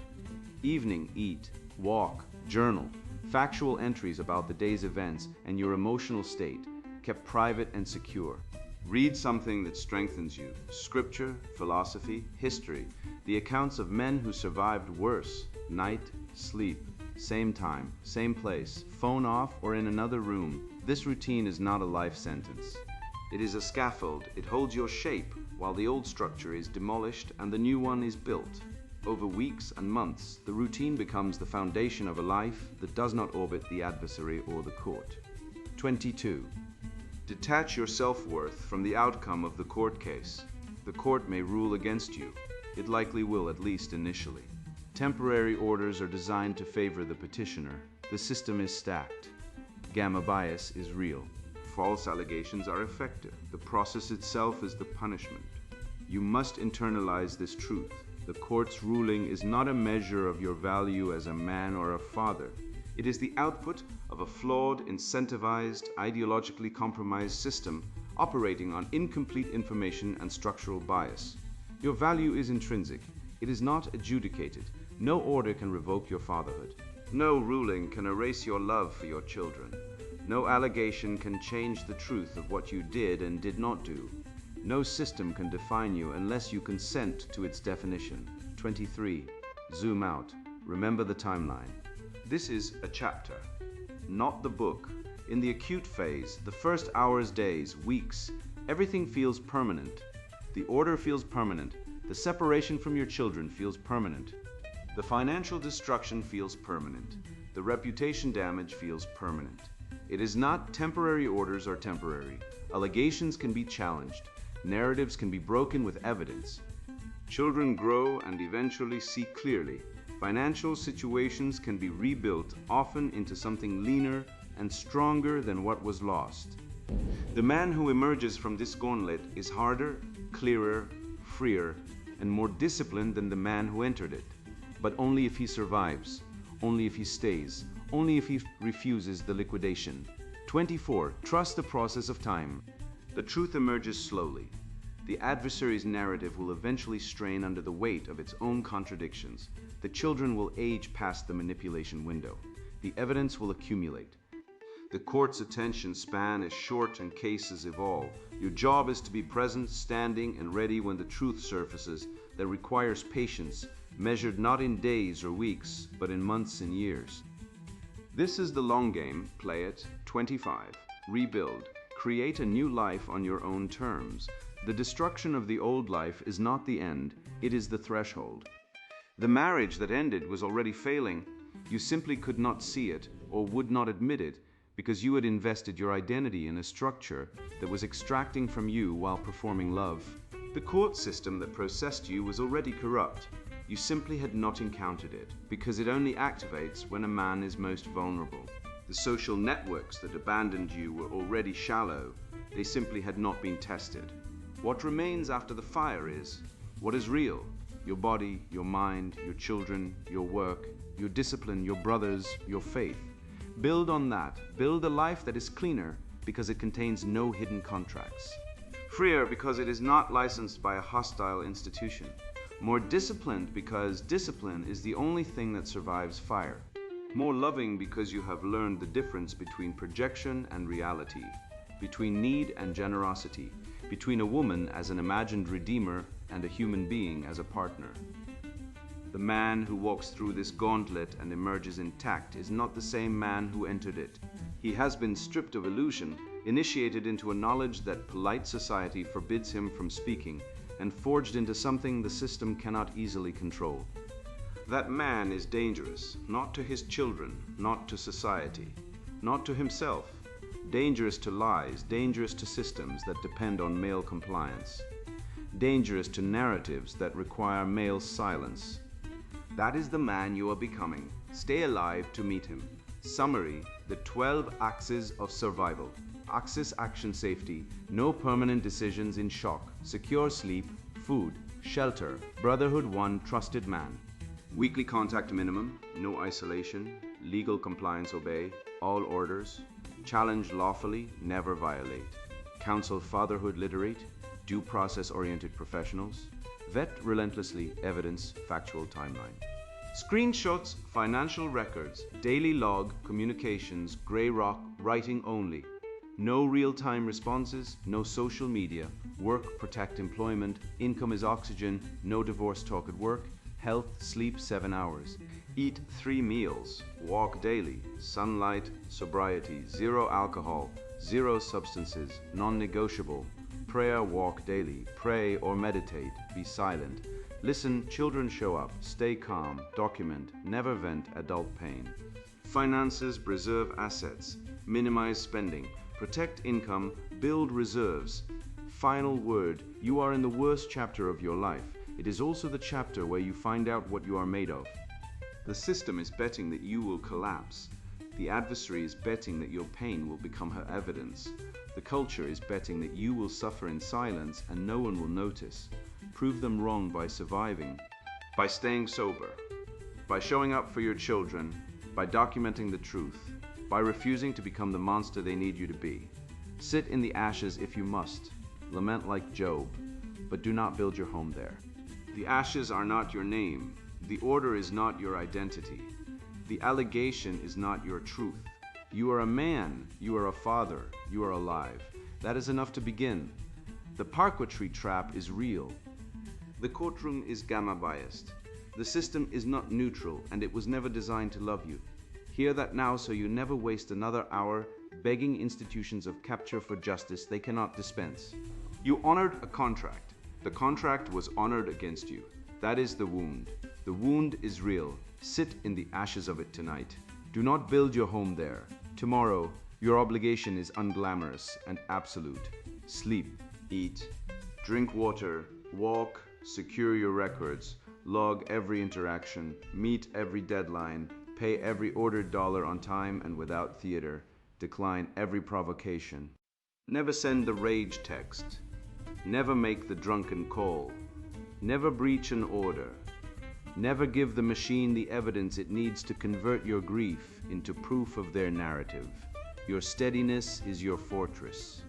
Evening, eat, walk, journal. Factual entries about the day's events and your emotional state, kept private and secure. Read something that strengthens you. Scripture, philosophy, history, the accounts of men who survived worse. Night, sleep, same time, same place, phone off or in another room. This routine is not a life sentence. It is a scaffold. It holds your shape while the old structure is demolished and the new one is built. Over weeks and months, the routine becomes the foundation of a life that does not orbit the adversary or the court. 22. Detach your self-worth from the outcome of the court case. The court may rule against you. It likely will, at least initially. Temporary orders are designed to favor the petitioner. The system is stacked. Gamma bias is real. False allegations are effective. The process itself is the punishment. You must internalize this truth. The court's ruling is not a measure of your value as a man or a father. It is the output of a flawed, incentivized, ideologically compromised system operating on incomplete information and structural bias. Your value is intrinsic. It is not adjudicated. No order can revoke your fatherhood. No ruling can erase your love for your children. No allegation can change the truth of what you did and did not do. No system can define you unless you consent to its definition. 23. Zoom out. Remember the timeline. This is a chapter, not the book. In the acute phase, the first hours, days, weeks, everything feels permanent. The order feels permanent. The separation from your children feels permanent. The financial destruction feels permanent. The reputation damage feels permanent. It is not temporary orders are temporary. Allegations can be challenged. Narratives can be broken with evidence. Children grow and eventually see clearly. Financial situations can be rebuilt, often into something leaner and stronger than what was lost. The man who emerges from this gauntlet is harder, clearer, freer, and more disciplined than the man who entered it. But only if he survives, only if he stays, only if he refuses the liquidation. 24. Trust the process of time. The truth emerges slowly. The adversary's narrative will eventually strain under the weight of its own contradictions. The children will age past the manipulation window. The evidence will accumulate. The court's attention span is short and cases evolve. Your job is to be present, standing, and ready when the truth surfaces that requires patience, measured not in days or weeks, but in months and years. This is the long game. Play it. 25. Rebuild. Create a new life on your own terms. The destruction of the old life is not the end, it is the threshold. The marriage that ended was already failing. You simply could not see it or would not admit it because you had invested your identity in a structure that was extracting from you while performing love. The court system that processed you was already corrupt. You simply had not encountered it because it only activates when a man is most vulnerable. The social networks that abandoned you were already shallow. They simply had not been tested. What remains after the fire is what is real. Your body, your mind, your children, your work, your discipline, your brothers, your faith. Build on that. Build a life that is cleaner because it contains no hidden contracts. Freer because it is not licensed by a hostile institution. More disciplined because discipline is the only thing that survives fire. More loving because you have learned the difference between projection and reality, between need and generosity, between a woman as an imagined redeemer and a human being as a partner. The man who walks through this gauntlet and emerges intact is not the same man who entered it. He has been stripped of illusion, initiated into a knowledge that polite society forbids him from speaking, and forged into something the system cannot easily control. That man is dangerous, not to his children, not to society, not to himself. Dangerous to lies, dangerous to systems that depend on male compliance. Dangerous to narratives that require male silence. That is the man you are becoming. Stay alive to meet him. Summary: the 12 axes of survival. Axis: action, safety, no permanent decisions in shock, secure sleep, food, shelter, brotherhood, one trusted man. Weekly contact minimum, no isolation, legal compliance, obey all orders, challenge lawfully, never violate, counsel fatherhood literate, due process oriented professionals, vet relentlessly, evidence, factual timeline. Screenshots, financial records, daily log, communications, gray rock, writing only. No real-time responses, no social media, work, protect employment, income is oxygen, no divorce talk at work, health, sleep 7 hours. Eat 3 meals, walk daily, sunlight, sobriety, 0 alcohol, 0 substances, non-negotiable. Prayer, walk daily, pray or meditate, be silent. Listen, children show up, stay calm, document, never vent adult pain. Finances, preserve assets, minimize spending, protect income, build reserves. Final word, you are in the worst chapter of your life. It is also the chapter where you find out what you are made of. The system is betting that you will collapse. The adversary is betting that your pain will become her evidence. The culture is betting that you will suffer in silence and no one will notice. Prove them wrong by surviving, by staying sober, by showing up for your children, by documenting the truth, by refusing to become the monster they need you to be. Sit in the ashes if you must. Lament like Job, but do not build your home there. The ashes are not your name. The order is not your identity. The allegation is not your truth. You are a man, you are a father, you are alive. That is enough to begin. The parquetry trap is real. The courtroom is gamma biased. The system is not neutral and it was never designed to love you. Hear that now so you never waste another hour begging institutions of capture for justice they cannot dispense. You honored a contract. The contract was honored against you. That is the wound. The wound is real. Sit in the ashes of it tonight. Do not build your home there. Tomorrow, your obligation is unglamorous and absolute. Sleep, eat, drink water, walk, secure your records, log every interaction, meet every deadline, pay every ordered dollar on time and without theater, decline every provocation. Never send the rage text. Never make the drunken call. Never breach an order. Never give the machine the evidence it needs to convert your grief into proof of their narrative. Your steadiness is your fortress.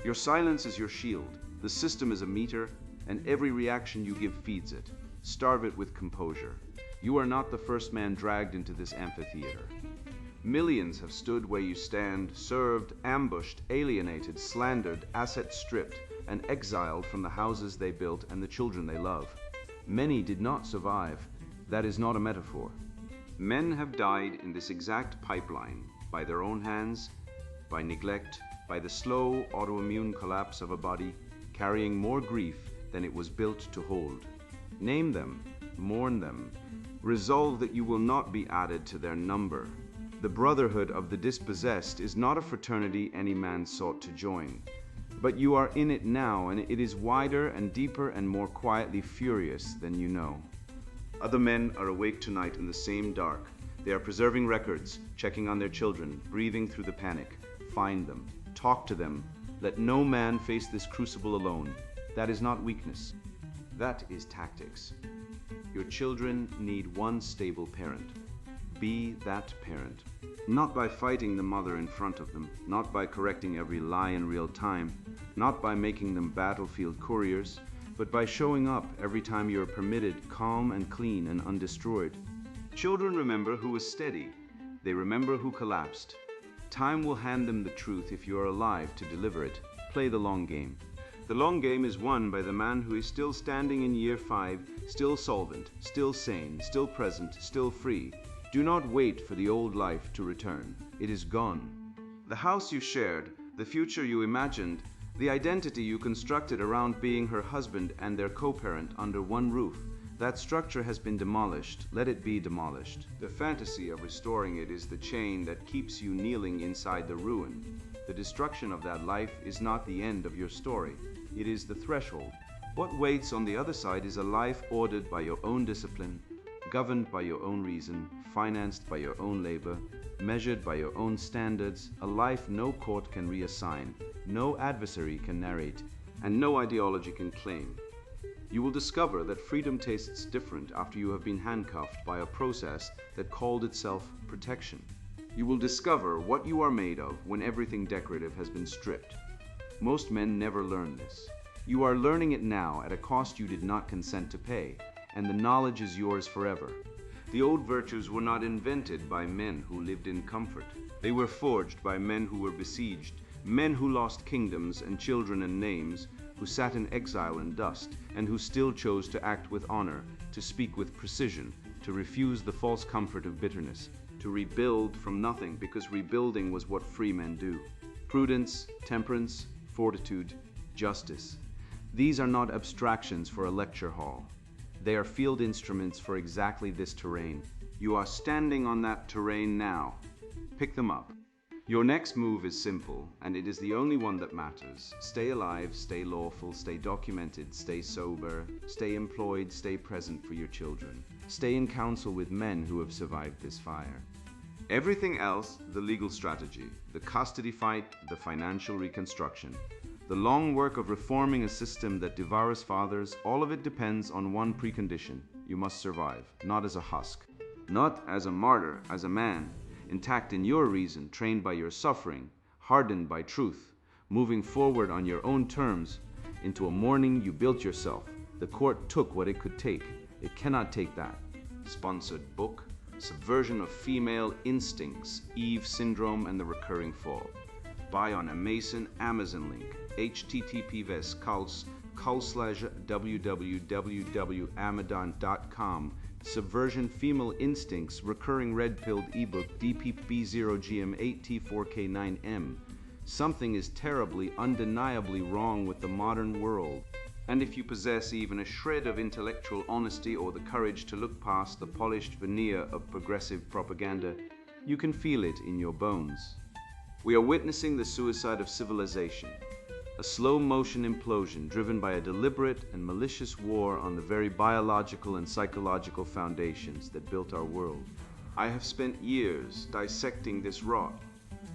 Your silence is your shield. The system is a meter, and every reaction you give feeds it. Starve it with composure. You are not the first man dragged into this amphitheater. Millions have stood where you stand, served, ambushed, alienated, slandered, assets stripped, and exiled from the houses they built and the children they love. Many did not survive. That is not a metaphor. Men have died in this exact pipeline, by their own hands, by neglect, by the slow autoimmune collapse of a body carrying more grief than it was built to hold. Name them, mourn them, resolve that you will not be added to their number. The brotherhood of the dispossessed is not a fraternity any man sought to join. But you are in it now, and it is wider and deeper and more quietly furious than you know. Other men are awake tonight in the same dark. They are preserving records, checking on their children, breathing through the panic. Find them, talk to them. Let no man face this crucible alone. That is not weakness. That is tactics. Your children need one stable parent. Be that parent. Not by fighting the mother in front of them, not by correcting every lie in real time, not by making them battlefield couriers, but by showing up every time you are permitted, calm and clean and undestroyed. Children remember who was steady. They remember who collapsed. Time will hand them the truth if you are alive to deliver it. Play the long game. The long game is won by the man who is still standing in year 5, still solvent, still sane, still present, still free. Do not wait for the old life to return. It is gone. The house you shared, the future you imagined, the identity you constructed around being her husband and their co-parent under one roof, that structure has been demolished. Let it be demolished. The fantasy of restoring it is the chain that keeps you kneeling inside the ruin. The destruction of that life is not the end of your story. It is the threshold. What waits on the other side is a life ordered by your own discipline, governed by your own reason, financed by your own labor, measured by your own standards, a life no court can reassign, no adversary can narrate, and no ideology can claim. You will discover that freedom tastes different after you have been handcuffed by a process that called itself protection. You will discover what you are made of when everything decorative has been stripped. Most men never learn this. You are learning it now at a cost you did not consent to pay, and the knowledge is yours forever. The old virtues were not invented by men who lived in comfort. They were forged by men who were besieged, men who lost kingdoms and children and names, who sat in exile and dust, and who still chose to act with honor, to speak with precision, to refuse the false comfort of bitterness, to rebuild from nothing, because rebuilding was what free men do. Prudence, temperance, fortitude, justice. These are not abstractions for a lecture hall. They are field instruments for exactly this terrain. You are standing on that terrain now. Pick them up. Your next move is simple, and it is the only one that matters. Stay alive, stay lawful, stay documented, stay sober, stay employed, stay present for your children. Stay in counsel with men who have survived this fire. Everything else, the legal strategy, the custody fight, the financial reconstruction, the long work of reforming a system that devours fathers, all of it depends on one precondition. You must survive, not as a husk, not as a martyr, as a man, intact in your reason, trained by your suffering, hardened by truth, moving forward on your own terms into a morning you built yourself. The court took what it could take. It cannot take that. Sponsored book, Subversion of Female Instincts, Eve Syndrome and the Recurring Fall. Buy on a Mason Amazon link, https://www.amazon.com. Subversion Female Instincts Recurring Red Pilled ebook DPP0GM8T4K9M. Something is terribly, undeniably wrong with the modern world. And if you possess even a shred of intellectual honesty or the courage to look past the polished veneer of progressive propaganda, you can feel it in your bones. We are witnessing the suicide of civilization, a slow-motion implosion driven by a deliberate and malicious war on the very biological and psychological foundations that built our world. I have spent years dissecting this rot,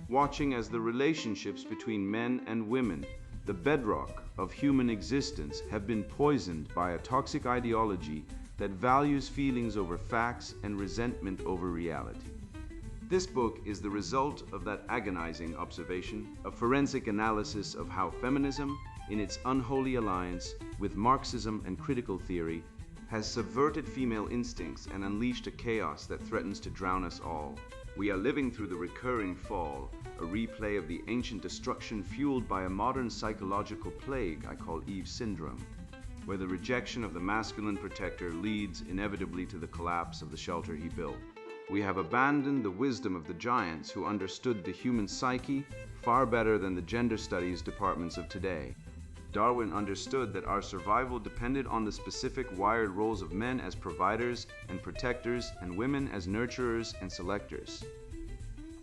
watching as the relationships between men and women, the bedrock of human existence, have been poisoned by a toxic ideology that values feelings over facts and resentment over reality. This book is the result of that agonizing observation, a forensic analysis of how feminism, in its unholy alliance with Marxism and critical theory, has subverted female instincts and unleashed a chaos that threatens to drown us all. We are living through the recurring fall, a replay of the ancient destruction fueled by a modern psychological plague I call Eve syndrome, where the rejection of the masculine protector leads inevitably to the collapse of the shelter he built. We have abandoned the wisdom of the giants who understood the human psyche far better than the gender studies departments of today. Darwin understood that our survival depended on the specific wired roles of men as providers and protectors and women as nurturers and selectors.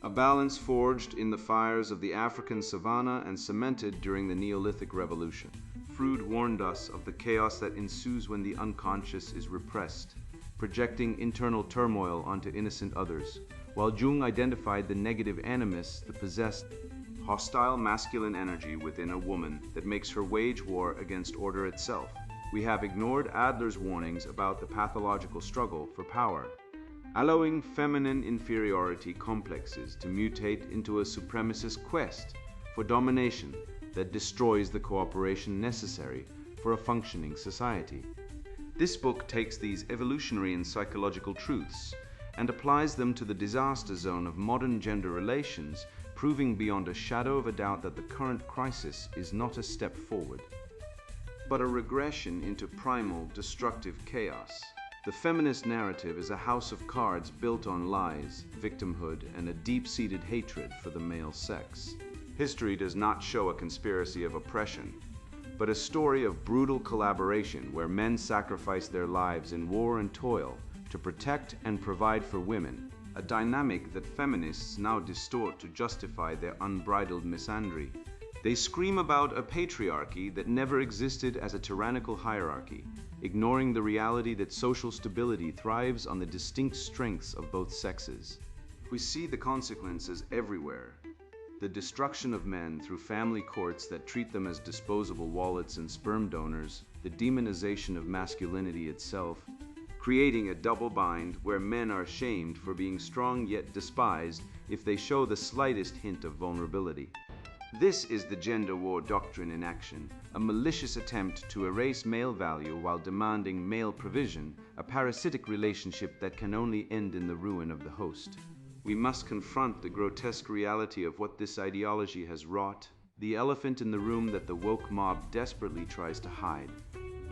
A balance forged in the fires of the African savanna and cemented during the Neolithic Revolution. Freud warned us of the chaos that ensues when the unconscious is repressed, projecting internal turmoil onto innocent others, while Jung identified the negative animus, the possessed, hostile masculine energy within a woman that makes her wage war against order itself. We have ignored Adler's warnings about the pathological struggle for power, allowing feminine inferiority complexes to mutate into a supremacist quest for domination that destroys the cooperation necessary for a functioning society. This book takes these evolutionary and psychological truths and applies them to the disaster zone of modern gender relations, proving beyond a shadow of a doubt that the current crisis is not a step forward, but a regression into primal, destructive chaos. The feminist narrative is a house of cards built on lies, victimhood, and a deep-seated hatred for the male sex. History does not show a conspiracy of oppression, but a story of brutal collaboration where men sacrifice their lives in war and toil to protect and provide for women, a dynamic that feminists now distort to justify their unbridled misandry. They scream about a patriarchy that never existed as a tyrannical hierarchy, ignoring the reality that social stability thrives on the distinct strengths of both sexes. We see the consequences everywhere. The destruction of men through family courts that treat them as disposable wallets and sperm donors, the demonization of masculinity itself, creating a double bind where men are shamed for being strong yet despised if they show the slightest hint of vulnerability. This is the gender war doctrine in action, a malicious attempt to erase male value while demanding male provision, a parasitic relationship that can only end in the ruin of the host. We must confront the grotesque reality of what this ideology has wrought, the elephant in the room that the woke mob desperately tries to hide.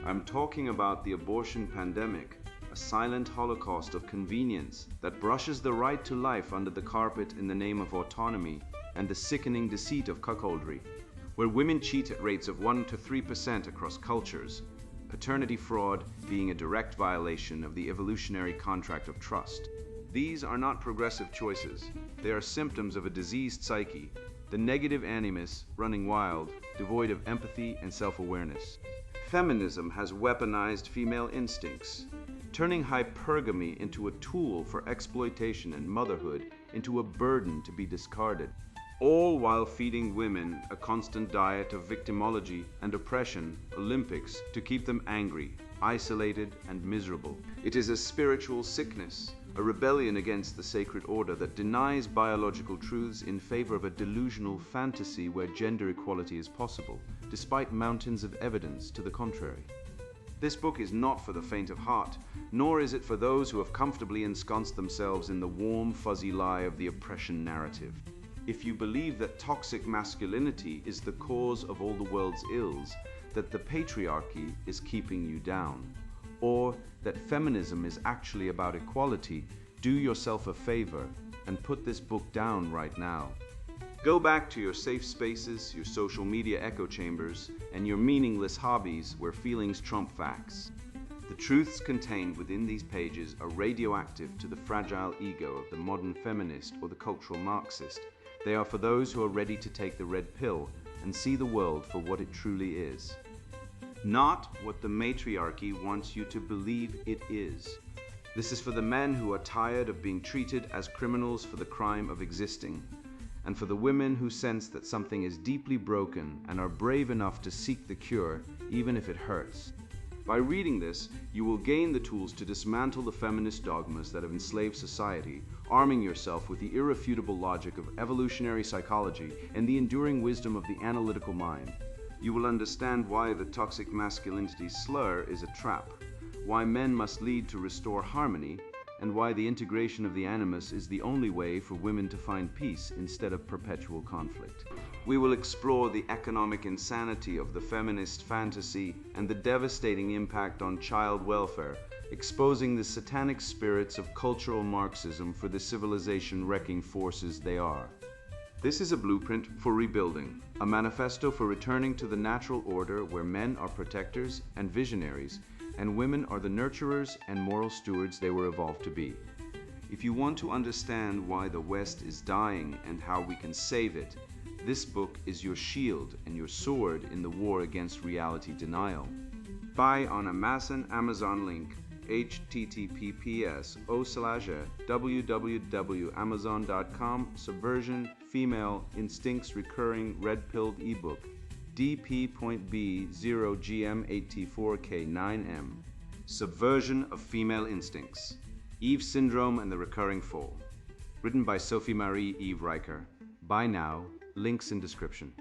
I'm talking about the abortion pandemic, a silent holocaust of convenience that brushes the right to life under the carpet in the name of autonomy, and the sickening deceit of cuckoldry, where women cheat at rates of 1 to 3% across cultures, paternity fraud being a direct violation of the evolutionary contract of trust. These are not progressive choices. They are symptoms of a diseased psyche, the negative animus running wild, devoid of empathy and self-awareness. Feminism has weaponized female instincts, turning hypergamy into a tool for exploitation and motherhood into a burden to be discarded, all while feeding women a constant diet of victimology and oppression, Olympics, to keep them angry, isolated, and miserable. It is a spiritual sickness, a rebellion against the sacred order that denies biological truths in favor of a delusional fantasy where gender equality is possible, despite mountains of evidence to the contrary. This book is not for the faint of heart, nor is it for those who have comfortably ensconced themselves in the warm, fuzzy lie of the oppression narrative. If you believe that toxic masculinity is the cause of all the world's ills, that the patriarchy is keeping you down, or that feminism is actually about equality, do yourself a favor and put this book down right now. Go back to your safe spaces, your social media echo chambers, and your meaningless hobbies where feelings trump facts. The truths contained within these pages are radioactive to the fragile ego of the modern feminist or the cultural Marxist. They are for those who are ready to take the red pill and see the world for what it truly is. Not what the matriarchy wants you to believe it is. This is for the men who are tired of being treated as criminals for the crime of existing, and for the women who sense that something is deeply broken and are brave enough to seek the cure, even if it hurts. By reading this, you will gain the tools to dismantle the feminist dogmas that have enslaved society, arming yourself with the irrefutable logic of evolutionary psychology and the enduring wisdom of the analytical mind. You will understand why the toxic masculinity slur is a trap, why men must lead to restore harmony, and why the integration of the animus is the only way for women to find peace instead of perpetual conflict. We will explore the economic insanity of the feminist fantasy and the devastating impact on child welfare, exposing the satanic spirits of cultural Marxism for the civilization-wrecking forces they are. This is a blueprint for rebuilding, a manifesto for returning to the natural order where men are protectors and visionaries, and women are the nurturers and moral stewards they were evolved to be. If you want to understand why the West is dying and how we can save it, this book is your shield and your sword in the war against reality denial. Buy on Amazon link https://www.amazon.com Subversion Female Instincts Recurring Red-Pilled Ebook DP.B0GM84K9M Subversion of Female Instincts Eve Syndrome and the Recurring Foe. Written by Sophie Marie Eve Riker. Buy now. Links in description.